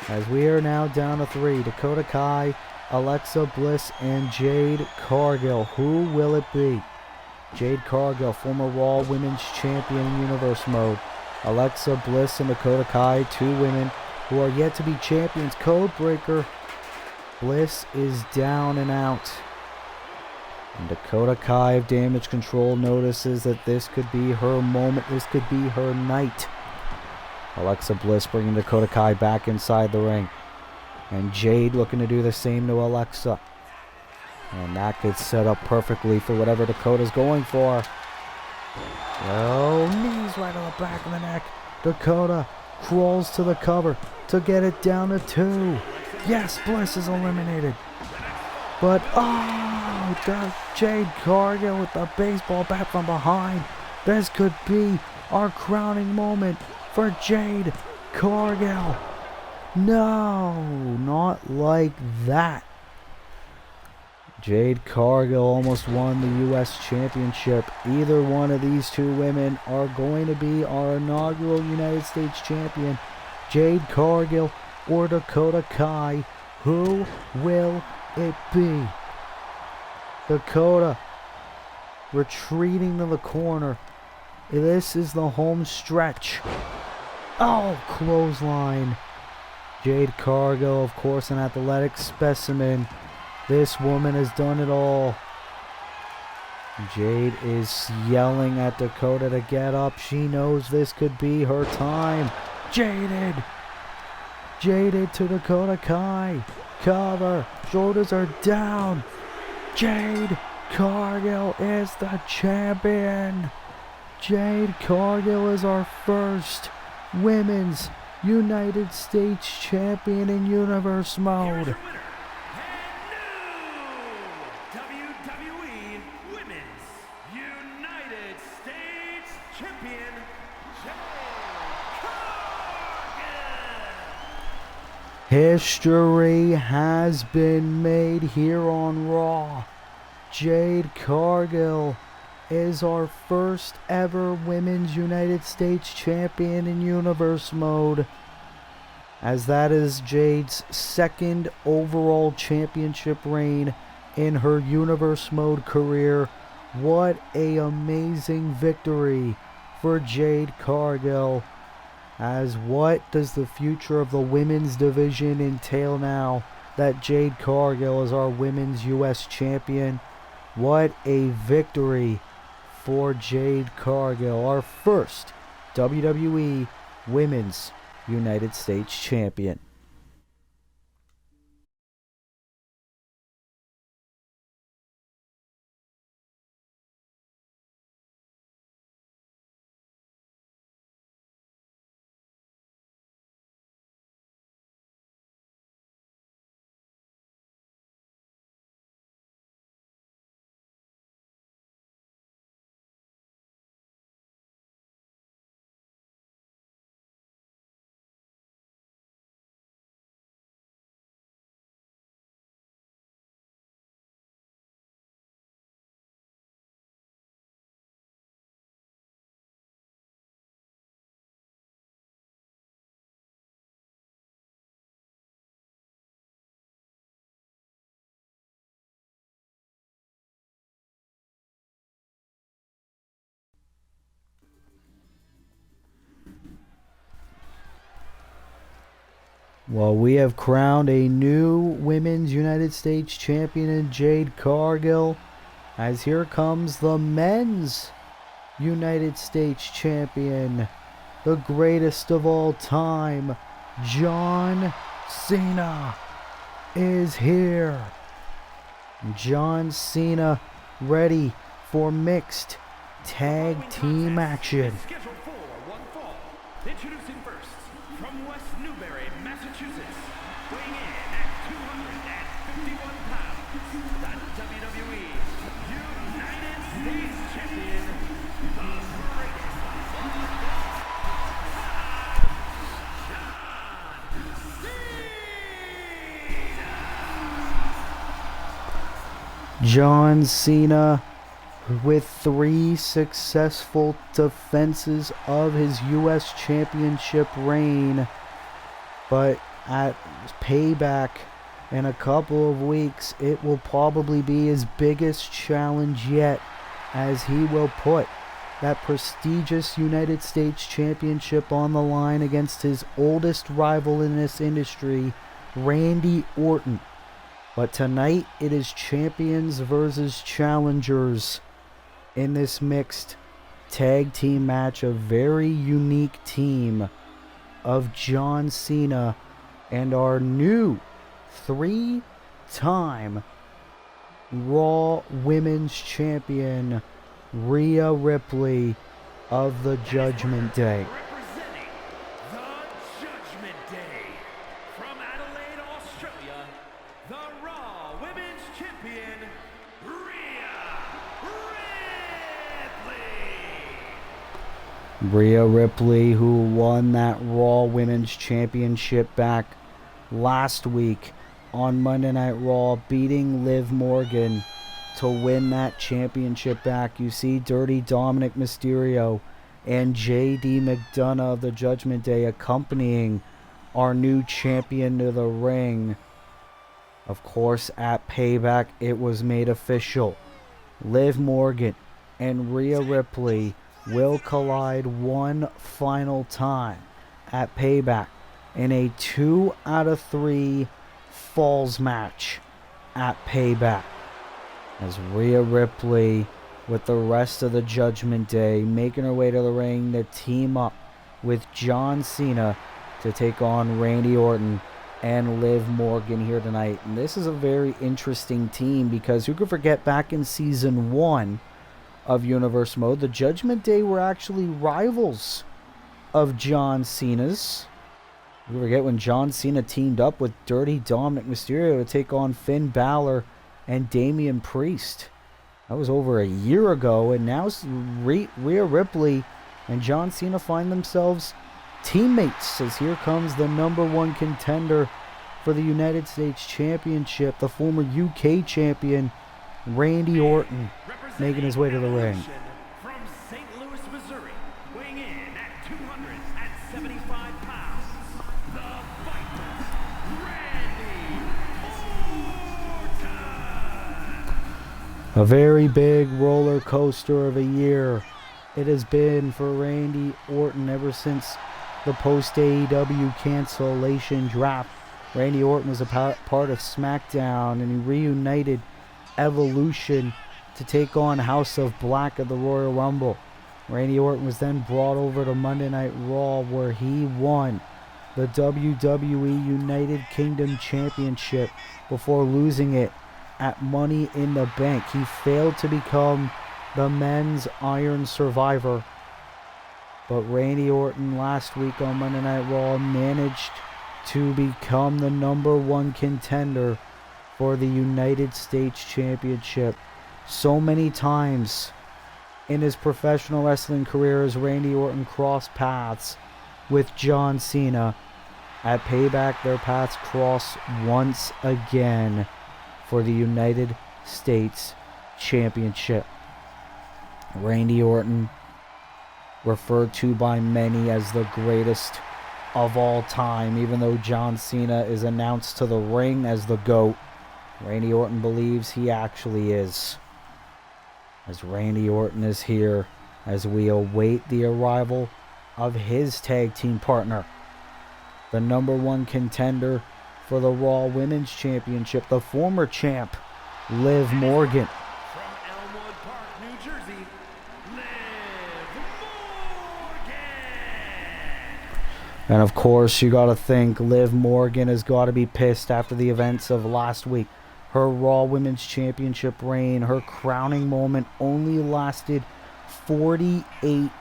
As we are now down to 3, Dakota Kai, Alexa Bliss, and Jade Cargill. Who will it be? Jade Cargill, former Raw Women's Champion in Universe Mode. Alexa Bliss and Dakota Kai, 2 women who are yet to be champions. Codebreaker. Bliss is down and out. And Dakota Kai of Damage Control notices that this could be her moment. This could be her night. Alexa Bliss bringing Dakota Kai back inside the ring. And Jade looking to do the same to Alexa. And that could set up perfectly for whatever Dakota's going for. Oh, knees right on the back of the neck. Dakota crawls to the cover to get it down to 2. Yes, Bliss is eliminated. But, Jade Cargill with the baseball bat from behind. This could be our crowning moment for Jade Cargill. No, not like that. Jade Cargill almost won the U.S. Championship. Either one of these two women are going to be our inaugural United States champion. Jade Cargill or Dakota Kai. Who will it be? Dakota retreating to the corner. This is the home stretch. Oh, clothesline. Jade Cargill, of course, an athletic specimen. This woman has done it all. Jade is yelling at Dakota to get up. She knows this could be her time. Jaded to Dakota Kai. Cover. Shoulders are down. Jade Cargill is the champion. Jade Cargill is our first Women's United States champion in Universe Mode. WWE Women's United States Champion, Jade Cargill. History has been made here on Raw. Jade Cargill is our first ever Women's United States Champion in Universe Mode, as that is Jade's second overall championship reign in her Universe Mode career. What a amazing victory for Jade Cargill. As what does the future of the women's division entail now that Jade Cargill is our Women's US Champion? What a victory for Jade Cargill, our first WWE Women's United States Champion. Well, we have crowned a new Women's United States Champion in Jade Cargill, as here comes the Men's United States Champion, the greatest of all time, John Cena, is here. John Cena ready for mixed tag team action. Scheduled for one fall. Introducing first, from West Newbury, Massachusetts, weighing in at 251 pounds, the WWE United States Champion, the greatest of all time, John Cena, with 3 successful defenses of his U.S. Championship reign. But at Payback in a couple of weeks, it will probably be his biggest challenge yet, as he will put that prestigious United States Championship on the line against his oldest rival in this industry, Randy Orton. But tonight, it is champions versus challengers in this mixed tag team match. A very unique team of John Cena and our new 3-time Raw Women's Champion, Rhea Ripley. of the Judgment Day. Representing the Judgment Day from Adelaide, Australia, the Raw Women's Champion, Rhea Ripley. Rhea Ripley, who won that Raw Women's Championship back last week on Monday Night Raw, beating Liv Morgan to win that championship back. You see Dirty Dominic Mysterio and JD McDonough of the Judgment Day accompanying our new champion to the ring. Of course, at Payback, it was made official. Liv Morgan and Rhea Ripley will collide one final time at Payback in a 2 out of 3 falls match at Payback, as Rhea Ripley with the rest of the Judgment Day making her way to the ring to team up with John Cena to take on Randy Orton and Liv Morgan here tonight. And this is a very interesting team, because who could forget back in season 1 of Universe Mode, the Judgment Day were actually rivals of John Cena's. You forget when John Cena teamed up with Dirty Dominic Mysterio to take on Finn Balor and Damian Priest. That was over a year ago, and now Rhea Ripley and John Cena find themselves teammates, as here comes the #1 contender for the United States Championship, the former UK champion, Randy Orton, making his way to the ring. From St. Louis, Missouri, weighing in at 275 pounds, the fighter, Randy Orton. A very big roller coaster of a year it has been for Randy Orton ever since the post-AEW cancellation draft. Randy Orton was a part of SmackDown, and he reunited Evolution to take on House of Black at the Royal Rumble. Randy Orton was then brought over to Monday Night Raw, where he won the WWE United Kingdom Championship before losing it at Money in the Bank. He failed to become the men's Iron Survivor, but Randy Orton last week on Monday Night Raw managed to become the #1 contender for the United States Championship. So many times in his professional wrestling career has Randy Orton crossed paths with John Cena. At Payback, their paths cross once again for the United States Championship. Randy Orton, referred to by many as the greatest of all time, even though John Cena is announced to the ring as the GOAT. Randy Orton believes he actually is, as Randy Orton is here as we await the arrival of his tag team partner, the #1 contender for the Raw Women's Championship, the former champ, Liv Morgan. From Elmwood Park, New Jersey, Liv Morgan. And of course, you gotta think Liv Morgan has got to be pissed after the events of last week. Her Raw Women's Championship reign, her crowning moment, only lasted 48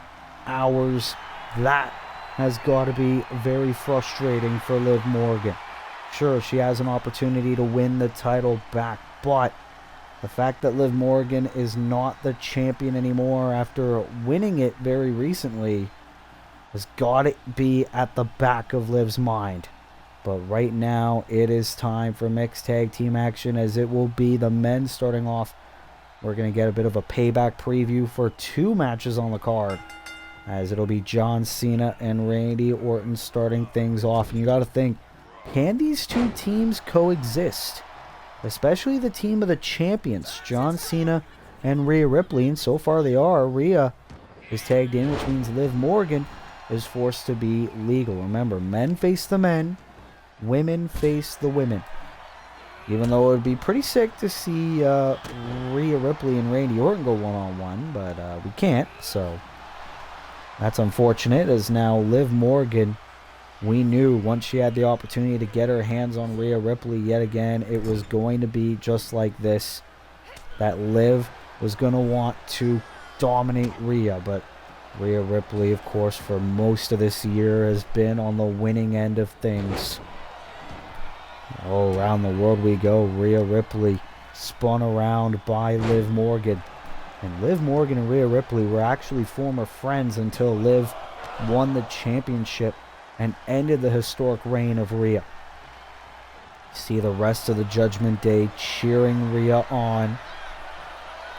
hours. That has got to be very frustrating for Liv Morgan. Sure, she has an opportunity to win the title back, but the fact that Liv Morgan is not the champion anymore after winning it very recently has got to be at the back of Liv's mind. But right now, it is time for mixed tag team action, as it will be the men starting off. We're going to get a bit of a Payback preview for 2 matches on the card, as it'll be John Cena and Randy Orton starting things off. And you got to think, can these 2 teams coexist? Especially the team of the champions, John Cena and Rhea Ripley. And so far they are. Rhea is tagged in, which means Liv Morgan is forced to be legal. Remember, men face the men, women face the women. Even though it would be pretty sick to see Rhea Ripley and Randy Orton go one-on-one, but we can't, so that's unfortunate, as now Liv Morgan, we knew once she had the opportunity to get her hands on Rhea Ripley yet again, it was going to be just like this, that Liv was going to want to dominate Rhea, but Rhea Ripley, of course, for most of this year has been on the winning end of things. Oh, around the world we go. Rhea Ripley spun around by Liv Morgan. And Liv Morgan and Rhea Ripley were actually former friends until Liv won the championship and ended the historic reign of Rhea. See the rest of the Judgment Day cheering Rhea on,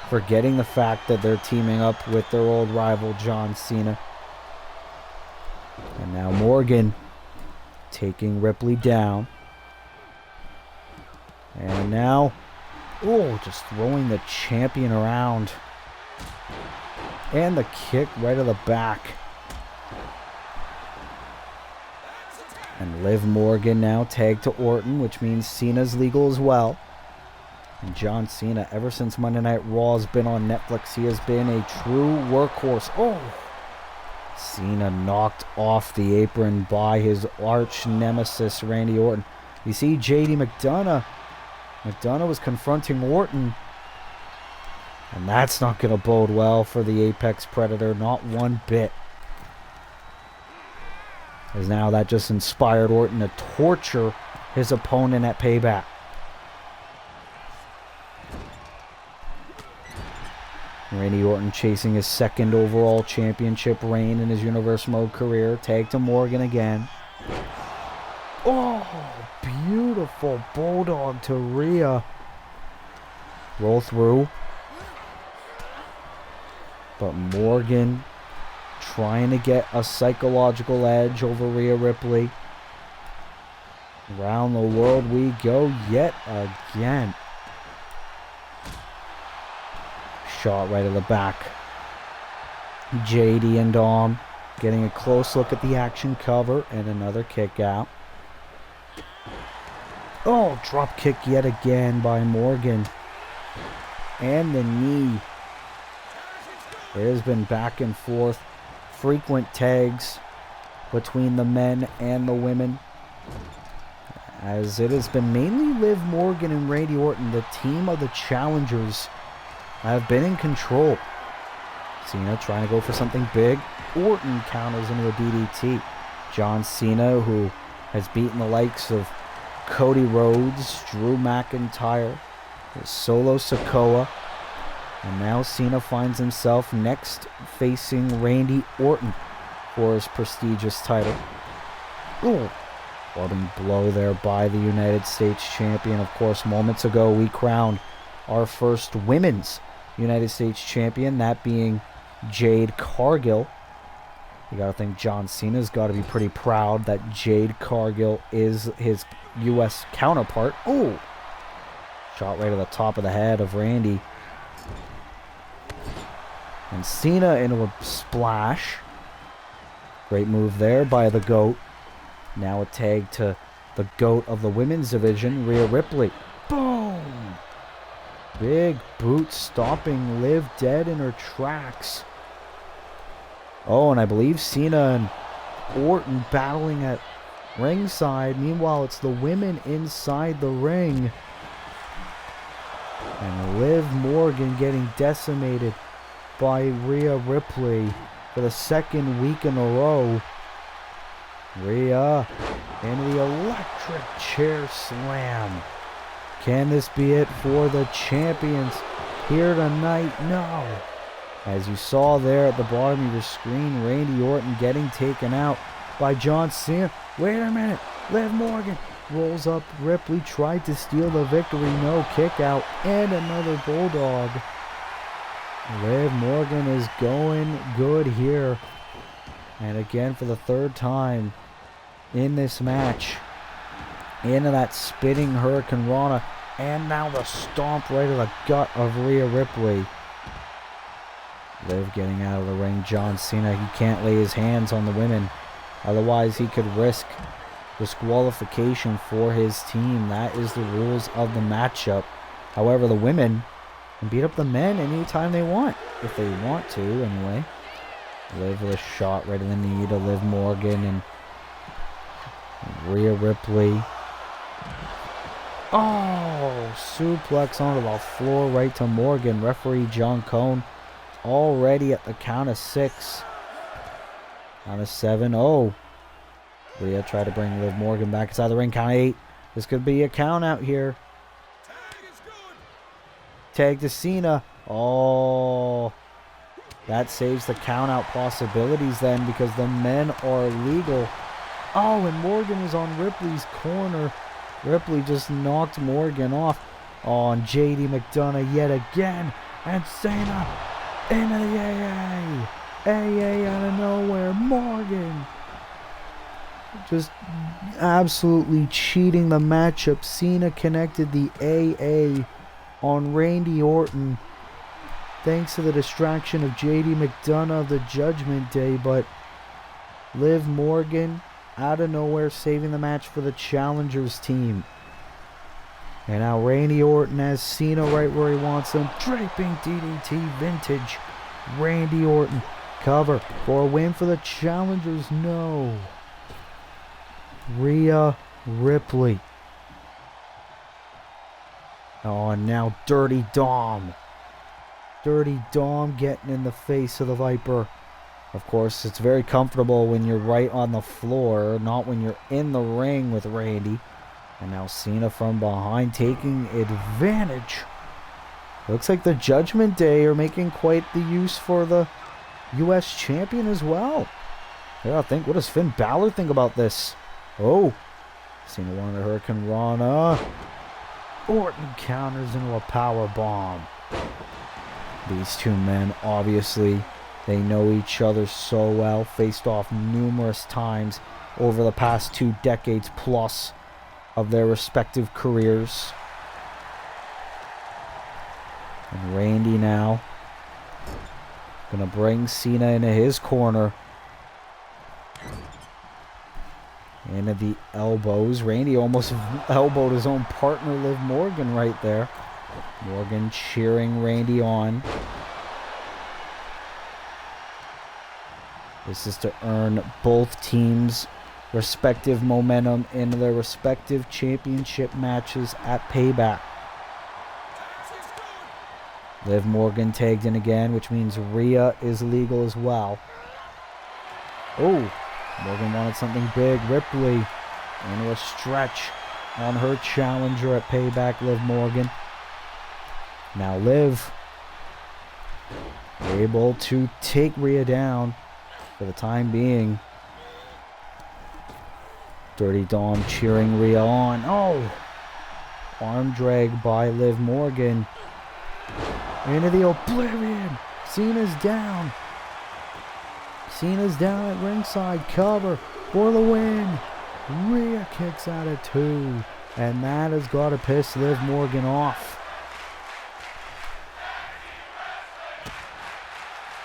forgetting the fact that they're teaming up with their old rival John Cena. And now Morgan taking Ripley down. And now, oh, just throwing the champion around. And the kick right to the back. And Liv Morgan now tagged to Orton, which means Cena's legal as well. And John Cena, ever since Monday Night Raw has been on Netflix, he has been a true workhorse. Oh! Cena knocked off the apron by his arch nemesis, Randy Orton. You see, JD McDonough was confronting Orton. And that's not going to bode well for the Apex Predator, not one bit. As now that just inspired Orton to torture his opponent at Payback. Randy Orton chasing his second overall championship reign in his Universe Mode career. Tag to Morgan again. Oh, beautiful bulldog to Rhea. Roll through. But Morgan trying to get a psychological edge over Rhea Ripley. Around the world we go yet again. Shot right at the back. JD and Dom getting a close look at the action cover and another kick out. Oh, drop kick yet again by Morgan. And the knee. It has been back and forth. Frequent tags between the men and the women, as it has been mainly Liv Morgan and Randy Orton, the team of the challengers, have been in control. Cena trying to go for something big. Orton counters into a DDT. John Cena, who has beaten the likes of Cody Rhodes, Drew McIntyre, Solo Sikoa. And now Cena finds himself next facing Randy Orton for his prestigious title. Ooh. Bottom blow there by the United States champion. Of course, moments ago we crowned our first women's United States champion, that being Jade Cargill. You gotta think John Cena's gotta be pretty proud that Jade Cargill is his U.S. counterpart. Ooh. Shot right to the top of the head of Randy. And Cena into a splash. Great move there by the GOAT. Now a tag to the GOAT of the women's division, Rhea Ripley. Boom! Big boot stopping Liv dead in her tracks. Oh, and I believe Cena and Orton battling at ringside. Meanwhile, it's the women inside the ring. And Liv Morgan getting decimated by Rhea Ripley for the second week in a row. Rhea into the electric chair slam. Can this be it for the champions here tonight? No. As you saw there at the bottom of your screen, Randy Orton getting taken out by John Cena. Wait a minute. Liv Morgan rolls up Ripley, tried to steal the victory. No, kick out and another bulldog. Liv Morgan is going good here. And again for the third time in this match. Into that spinning Hurricane Rana. And now the stomp right to the gut of Rhea Ripley. Liv getting out of the ring. John Cena, he can't lay his hands on the women. Otherwise he could risk disqualification for his team. That is the rules of the matchup. However, the women can beat up the men anytime they want, if they want to, anyway. Liv with a shot right in the knee to Liv Morgan and Rhea Ripley. Oh, suplex onto the floor right to Morgan. Referee John Cone already at the count of 6. On a 7-0. Rhea tried to bring Liv Morgan back inside the ring. Count 8. This could be a count out here. Tag to Cena. Oh. That saves the count out possibilities then because the men are legal. Oh, and Morgan was on Ripley's corner. Ripley just knocked Morgan off. Oh, and JD McDonough yet again. And Cena into the AA. AA out of nowhere. Morgan. Just absolutely cheating the matchup. Cena connected the AA on Randy Orton. Thanks to the distraction of JD McDonough of the Judgment Day. But Liv Morgan out of nowhere saving the match for the Challengers team. And now Randy Orton has Cena right where he wants him. Draping DDT vintage. Randy Orton cover for a win for the Challengers. No. Rhea Ripley. Oh, and now Dirty Dom. Dirty Dom getting in the face of the Viper. Of course, it's very comfortable when you're right on the floor, not when you're in the ring with Randy. And now Cena from behind taking advantage. Looks like the Judgment Day are making quite the use for the U.S. champion as well. Yeah, what does Finn Balor think about this? Oh, Cena wanted a Hurricane Rana. Orton counters into a power bomb. These two men, obviously, they know each other so well. Faced off numerous times over the past 2 decades plus of their respective careers. And Randy now gonna bring Cena into his corner. Into the elbows. Randy almost elbowed his own partner, Liv Morgan, right there. Morgan cheering Randy on. This is to earn both teams' respective momentum into their respective championship matches at Payback. Liv Morgan tagged in again, which means Rhea is legal as well. Oh, Morgan wanted something big. Ripley into a stretch on her challenger at Payback, Liv Morgan. Now Liv able to take Rhea down for the time being. Dirty Dom cheering Rhea on. Oh! Arm drag by Liv Morgan. Into the Oblivion. Cena's down. Cena's down at ringside. Cover for the win. Rhea kicks out at 2. And that has got to piss Liv Morgan off.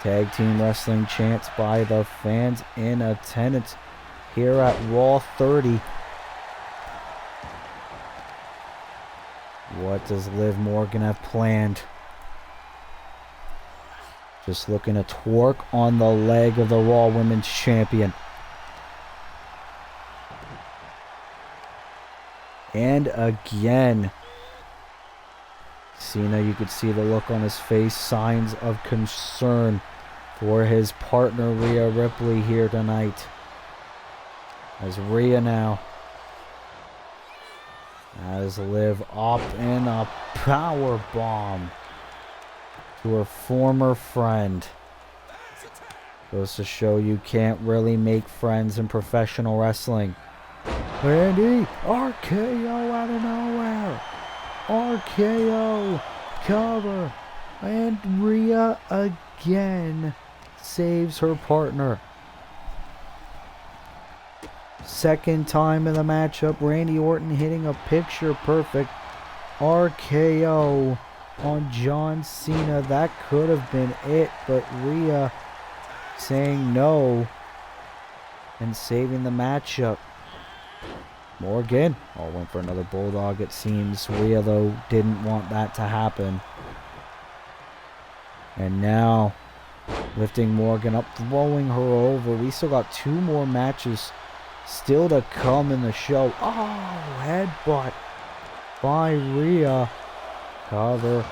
Tag team wrestling chants by the fans in attendance here at Raw 30. What does Liv Morgan have planned? Just looking to twerk on the leg of the Raw Women's Champion. And again, Cena, you could see the look on his face, signs of concern for his partner Rhea Ripley here tonight. As Rhea now has Liv up in a power bomb to her former friend. Goes to show you can't really make friends in professional wrestling. Randy, RKO out of nowhere. RKO cover. And Rhea again saves her partner. Second time in the matchup, Randy Orton hitting a picture perfect RKO on John Cena. That could have been it, but Rhea saying no and saving the matchup. Morgan, went for another bulldog it seems. Rhea though didn't want that to happen. And now lifting Morgan up, throwing her over. We still got 2 more matches still to come in the show. Oh, headbutt by Rhea. Cover,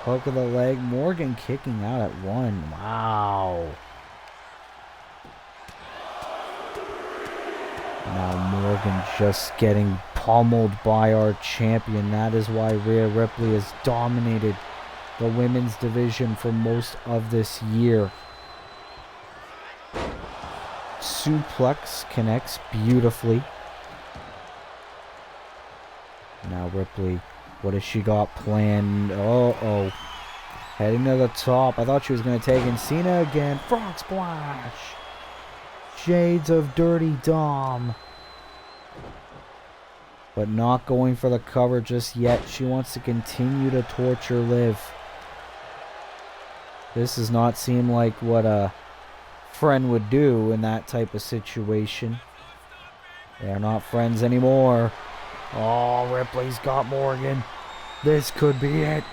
hook of the leg. Morgan kicking out at 1. Wow. Now Morgan just getting pummeled by our champion. That is why Rhea Ripley has dominated the women's division for most of this year. Suplex connects beautifully. Now Ripley, what has she got planned? Uh-oh. Heading to the top. I thought she was going to take in Cena again. Frog splash. Shades of Dirty Dom. But not going for the cover just yet. She wants to continue to torture Liv. This does not seem like what a friend would do in that type of situation. They're not friends anymore. Oh, Ripley's got Morgan. This could be it.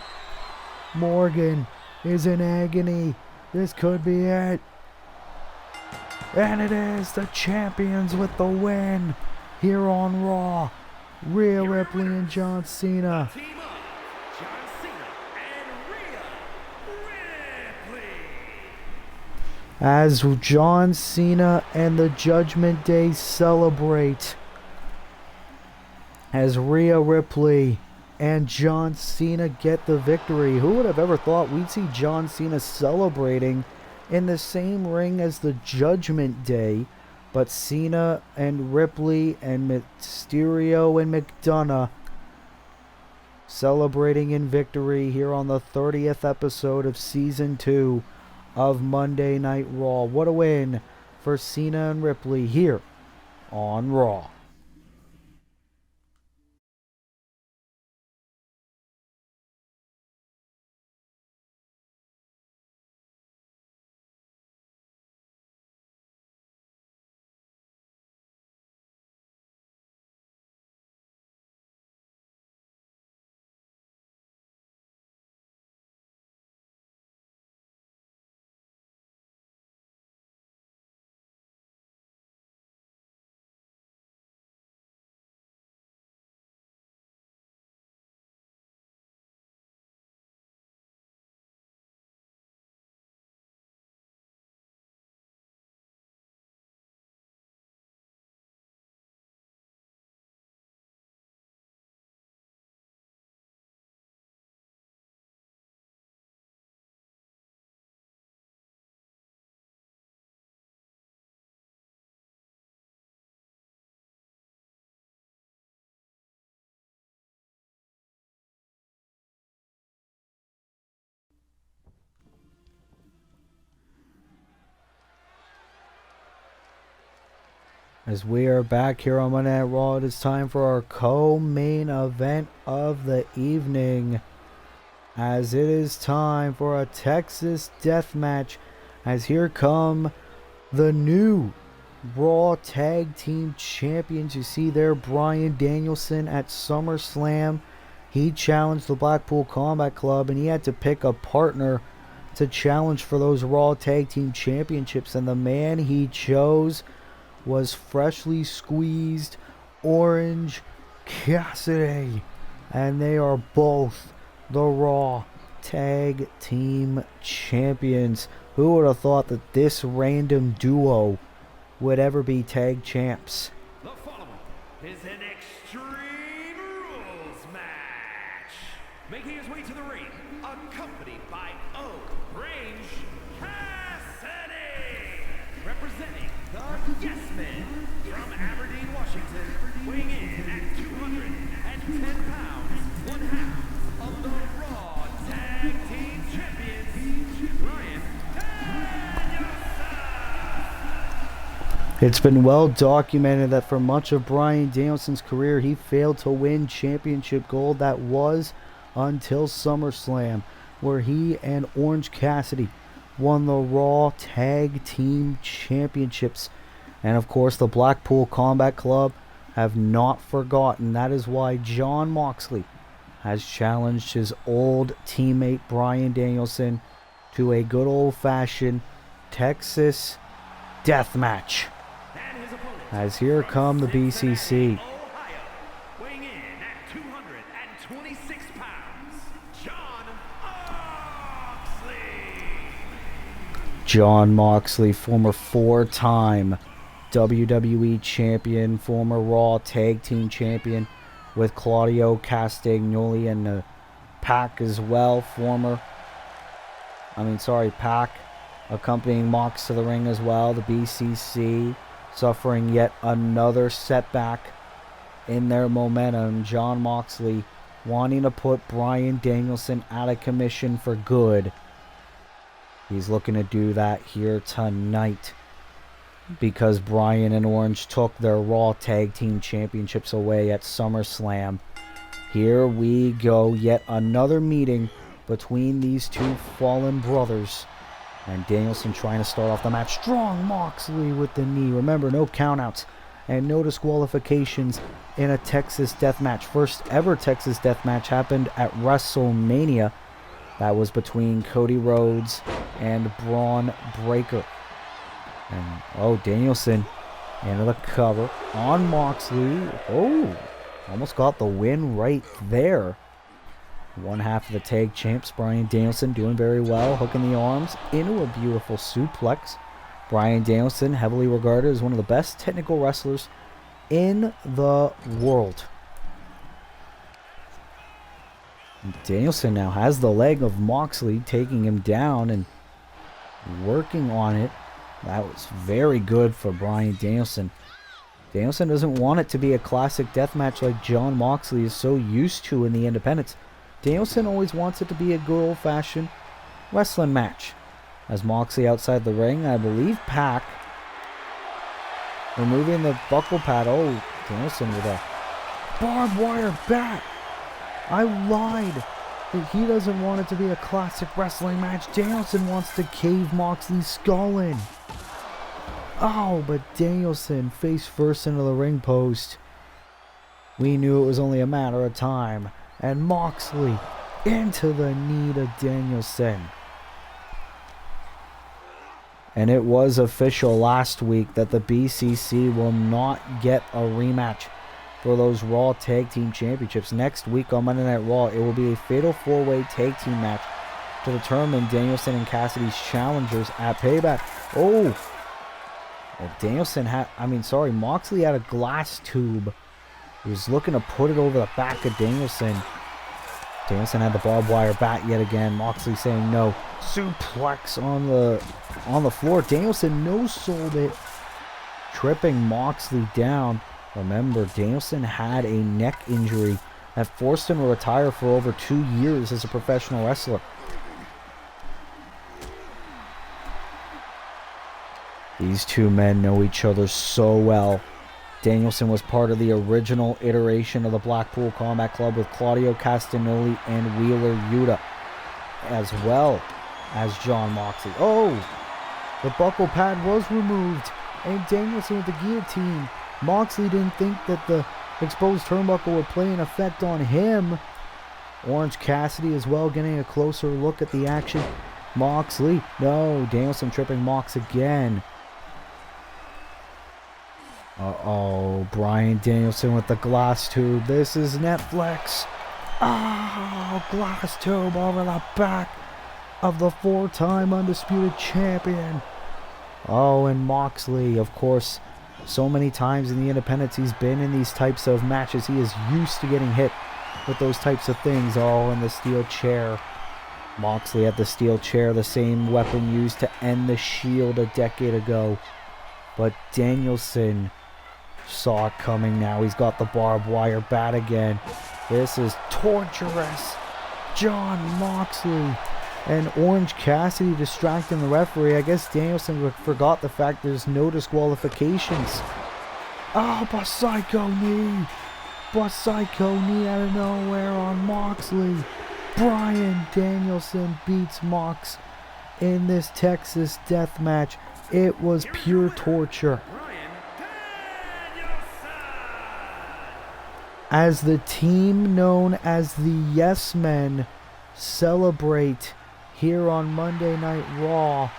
Morgan is in agony. This could be it. And it is the champions with the win here on Raw. Rhea Ripley and John Cena. Team up, John Cena and Rhea Ripley. As John Cena and the Judgment Day celebrate. As Rhea Ripley and John Cena get the victory. Who would have ever thought we'd see John Cena celebrating in the same ring as the Judgment Day? But Cena and Ripley and Mysterio and McDonough celebrating in victory here on the 30th episode of Season 2 of Monday Night Raw. What a win for Cena and Ripley here on Raw. As we are back here on Monday Night Raw, it is time for our co-main event of the evening. As it is time for a Texas death match. As here come the new Raw Tag Team Champions. You see there Bryan Danielson at SummerSlam. He challenged the Blackpool Combat Club and he had to pick a partner to challenge for those Raw Tag Team Championships. And the man he chose was freshly squeezed Orange Cassidy. And they are both the Raw Tag Team Champions. Who would have thought that this random duo would ever be tag champs? The following is an Extreme Rules match. Making his way to the ring, accompanied by Orange Cassidy. Representing the Yes Men from Aberdeen, Washington. Weighing in at 210 pounds, one half of the Raw Tag Team Champions, Bryan Danielson. It's been well documented that for much of Bryan Danielson's career, he failed to win championship gold. That was until SummerSlam, where he and Orange Cassidy won the Raw Tag Team Championships. And of course, the Blackpool Combat Club have not forgotten. That is why Jon Moxley has challenged his old teammate Bryan Danielson to a good old-fashioned Texas death match. As here come the BCC. Ohio, weighing in at 226 pounds, Jon Moxley. Jon Moxley, former 4-time WWE champion, former Raw tag team champion with Claudio Castagnoli and the Pac as well, Pac accompanying Mox to the ring as well. The BCC suffering yet another setback in their momentum. Jon Moxley wanting to put Bryan Danielson out of commission for good. He's looking to do that here tonight because Bryan and Orange took their Raw Tag Team Championships away at SummerSlam. Here we go, yet another meeting between these two fallen brothers. And Danielson trying to start off the match strong. Moxley with the knee. Remember, no countouts and no disqualifications in a Texas death match. First ever Texas death match happened at WrestleMania. That was between Cody Rhodes and Braun Breaker. And Danielson into the cover on Moxley. Almost got the win right there. One half of the tag champs, Bryan Danielson, doing very well, hooking the arms into a beautiful suplex. Bryan Danielson, heavily regarded as one of the best technical wrestlers in the world. Danielson now has the leg of Moxley, taking him down and working on it. That was very good for Bryan Danielson. Danielson doesn't want it to be a classic death match like Jon Moxley is so used to in the independents. Danielson always wants it to be a good old-fashioned wrestling match. As Moxley outside the ring, I believe Pac removing the buckle pad. Danielson with a barbed wire bat. I lied. He doesn't want it to be a classic wrestling match. Danielson wants to cave Moxley's skull in. But Danielson face first into the ring post. We knew it was only a matter of time. And Moxley into the knee to Danielson. And it was official last week that the BCC will not get a rematch for those Raw Tag Team Championships. Next week on Monday Night Raw, it will be a fatal 4-way tag team match to determine Danielson and Cassidy's challengers at Payback. Moxley had a glass tube. He was looking to put it over the back of Danielson. Danielson had the barbed wire bat yet again. Moxley saying no. Suplex on the floor. Danielson no-sold it, tripping Moxley down. Remember, Danielson had a neck injury that forced him to retire for over 2 years as a professional wrestler. These two men know each other so well. Danielson was part of the original iteration of the Blackpool Combat Club with Claudio Castagnoli and Wheeler Yuta, as well as Jon Moxley. The buckle pad was removed, and Danielson with the guillotine. Moxley didn't think that the exposed turnbuckle would play an effect on him. Orange Cassidy as well getting a closer look at the action. Moxley, no, Danielson tripping Mox again. Bryan Danielson with the glass tube. This is Netflix. Glass tube over the back of the 4-time undisputed champion. And Moxley, of course, so many times in the independents he's been in these types of matches. He is used to getting hit with those types of things. And the steel chair. Moxley had the steel chair, the same weapon used to end the Shield a decade ago. But Danielson saw it coming now. He's got the barbed wire bat again. This is torturous. Jon Moxley and Orange Cassidy distracting the referee. I guess Danielson forgot the fact there's no disqualifications. Psycho knee. Psycho knee out of nowhere on Moxley. Bryan Danielson beats Mox in this Texas death match. It was pure torture. As the team known as the Yes Men celebrate here on Monday Night Raw,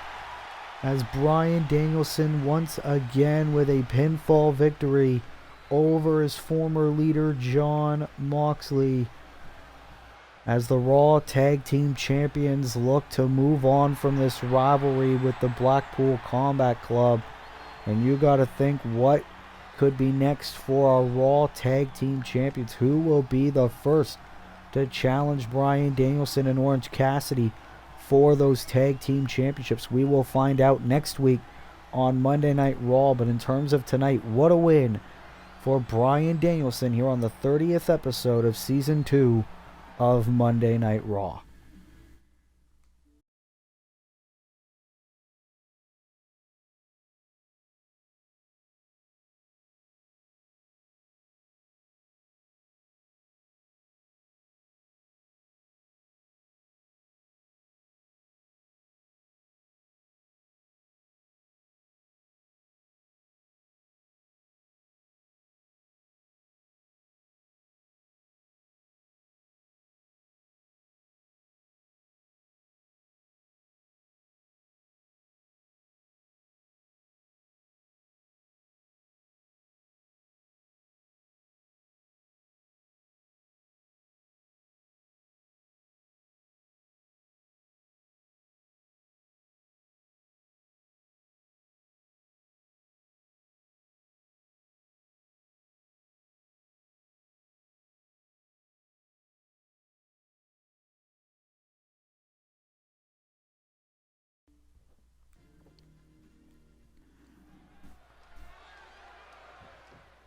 as Bryan Danielson once again with a pinfall victory over his former leader Jon Moxley, as the Raw Tag Team Champions look to move on from this rivalry with the Blackpool Combat Club And you got to think what could be next for our Raw Tag Team Champions. Who will be the first to challenge Bryan Danielson and Orange Cassidy for those Tag Team Championships? We will find out next week on Monday Night Raw. But in terms of tonight, what a win for Bryan Danielson here on the 30th episode of Season 2 of Monday Night Raw.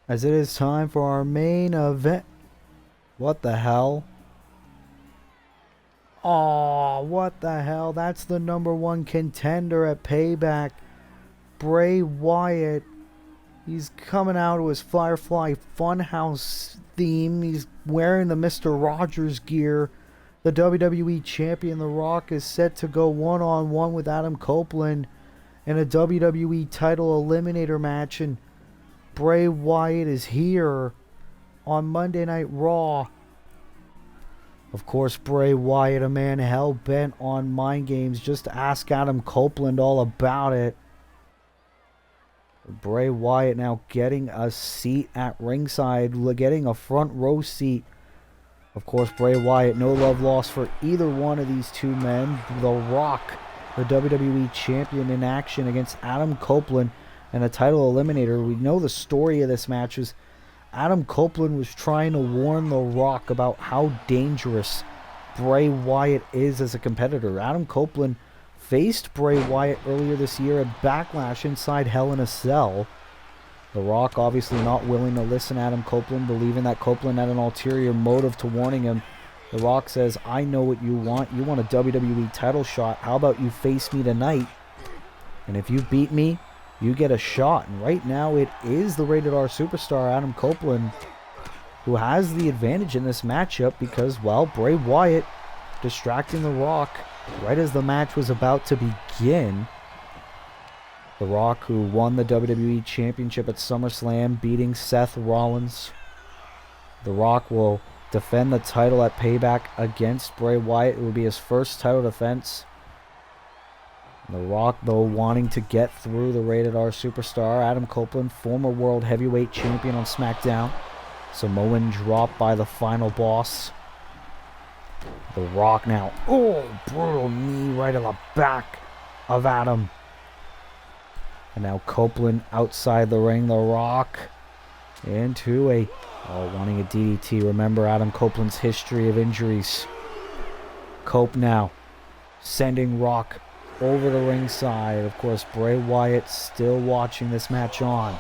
As it is time for our main event. What the hell? Oh, what the hell? That's the #1 contender at Payback, Bray Wyatt. He's coming out of his Firefly Funhouse theme. He's wearing the Mr. Rogers gear. The WWE Champion, The Rock, is set to go one-on-one with Adam Copeland in a WWE title eliminator match. And Bray Wyatt is here on Monday Night Raw. Of course, Bray Wyatt, a man hell-bent on mind games. Just ask Adam Copeland all about it. Bray Wyatt now getting a seat at ringside, getting a front row seat. Of course, Bray Wyatt, no love lost for either one of these two men. The Rock, the WWE Champion, in action against Adam Copeland and a title eliminator. We know the story of this match was Adam Copeland was trying to warn The Rock about how dangerous Bray Wyatt is as a competitor. Adam Copeland faced Bray Wyatt earlier this year at Backlash inside Hell in a Cell. The Rock obviously not willing to listen to Adam Copeland, believing that Copeland had an ulterior motive to warning him. The Rock says, I know what you want. You want a WWE title shot. How about you face me tonight? And if you beat me, you get a shot. And right now it is the Rated R superstar Adam Copeland who has the advantage in this matchup because, well, Bray Wyatt distracting The Rock right as the match was about to begin. The Rock, who won the WWE Championship at SummerSlam, beating Seth Rollins. The Rock will defend the title at Payback against Bray Wyatt. It will be his first title defense. The Rock, though, wanting to get through the Rated R superstar Adam Copeland, former World Heavyweight Champion on SmackDown. Samoan drop by the final boss. The Rock now, brutal knee right in the back of Adam. And now Copeland outside the ring. The Rock into wanting a DDT. Remember Adam Copeland's history of injuries. Cope now sending Rock over the ringside. Of course, Bray Wyatt still watching this match on.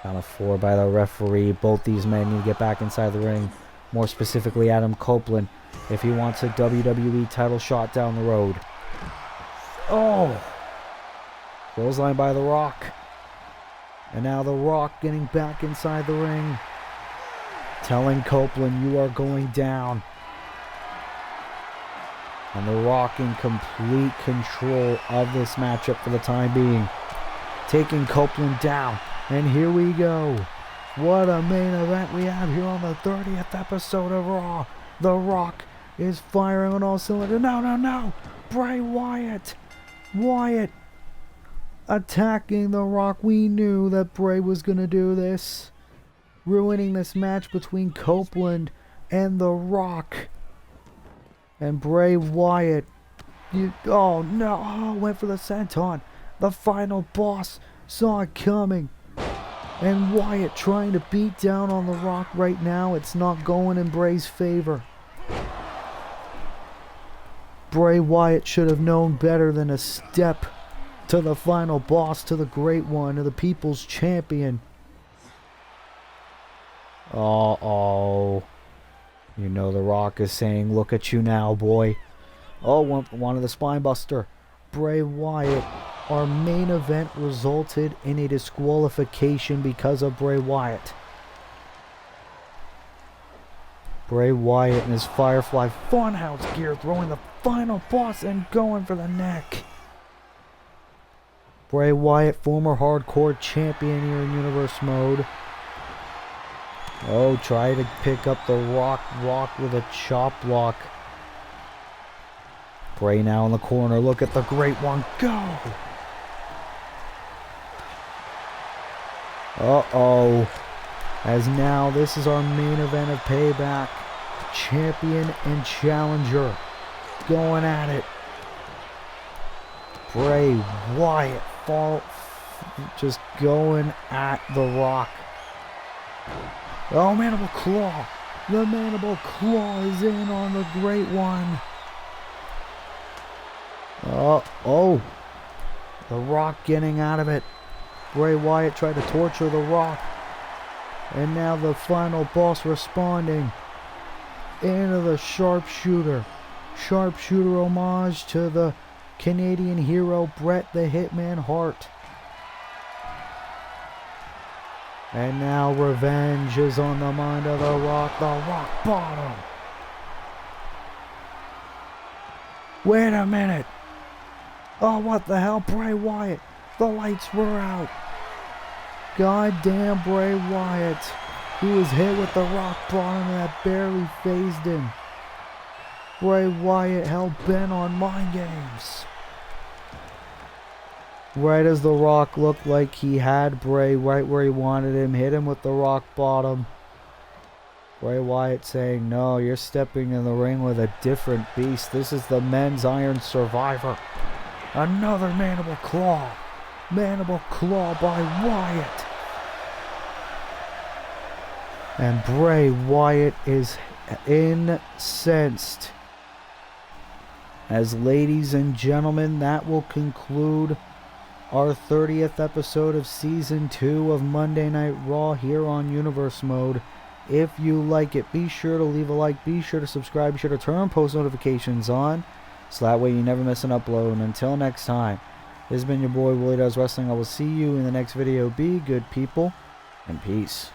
Count of 4 by the referee. Both these men need to get back inside the ring. More specifically, Adam Copeland, if he wants a WWE title shot down the road. Clothesline by The Rock. And now The Rock getting back inside the ring. Telling Copeland, you are going down. And The Rock in complete control of this matchup for the time being. Taking Copeland down. And here we go. What a main event we have here on the 30th episode of Raw. The Rock is firing on all cylinders. No. Bray Wyatt. Wyatt attacking The Rock. We knew that Bray was going to do this. Ruining this match between Copeland and The Rock. And Bray Wyatt. Went for the senton. The final boss saw it coming. And Wyatt trying to beat down on The Rock right now. It's not going in Bray's favor. Bray Wyatt should have known better than to step to the final boss, to the great one, to the people's champion. Uh-oh. You know The Rock is saying, look at you now, boy. Oh, one of the spine buster. Bray Wyatt. Our main event resulted in a disqualification because of Bray Wyatt. Bray Wyatt in his Firefly Funhouse gear throwing the final boss and going for the neck. Bray Wyatt, former hardcore champion here in Universe Mode. Oh, try to pick up the Rock with a chop block. Bray now in the corner. Look at the great one go. Uh-oh. As now this is our main event of Payback. Champion and challenger going at it. Bray Wyatt just going at The Rock. Oh, Mandible Claw. The Mandible Claw is in on the great one. Oh. The Rock getting out of it. Bray Wyatt tried to torture The Rock. And now the final boss responding into the sharpshooter. Sharpshooter homage to the Canadian hero Bret the Hitman Hart. And now revenge is on the mind of The Rock. The Rock bottom. Wait a minute. Oh, what the hell? Bray Wyatt. The lights were out. Goddamn Bray Wyatt. He was hit with the Rock bottom and that barely phased him. Bray Wyatt hell-bent on mind games. Right as The Rock looked like he had Bray right where he wanted him, hit him with the Rock bottom. Bray Wyatt saying, no, you're stepping in the ring with a different beast. This is the men's Iron Survivor. Another Mandible Claw. Mandible Claw by Wyatt. And Bray Wyatt is incensed. As ladies and gentlemen, that will conclude our 30th episode of Season 2 of Monday Night Raw here on Universe Mode. If you like it, be sure to leave a like, be sure to subscribe, be sure to turn post notifications on, so that way you never miss an upload. And until next time, this has been your boy Willie Does Wrestling. I will see you in the next video. Be good people, and peace.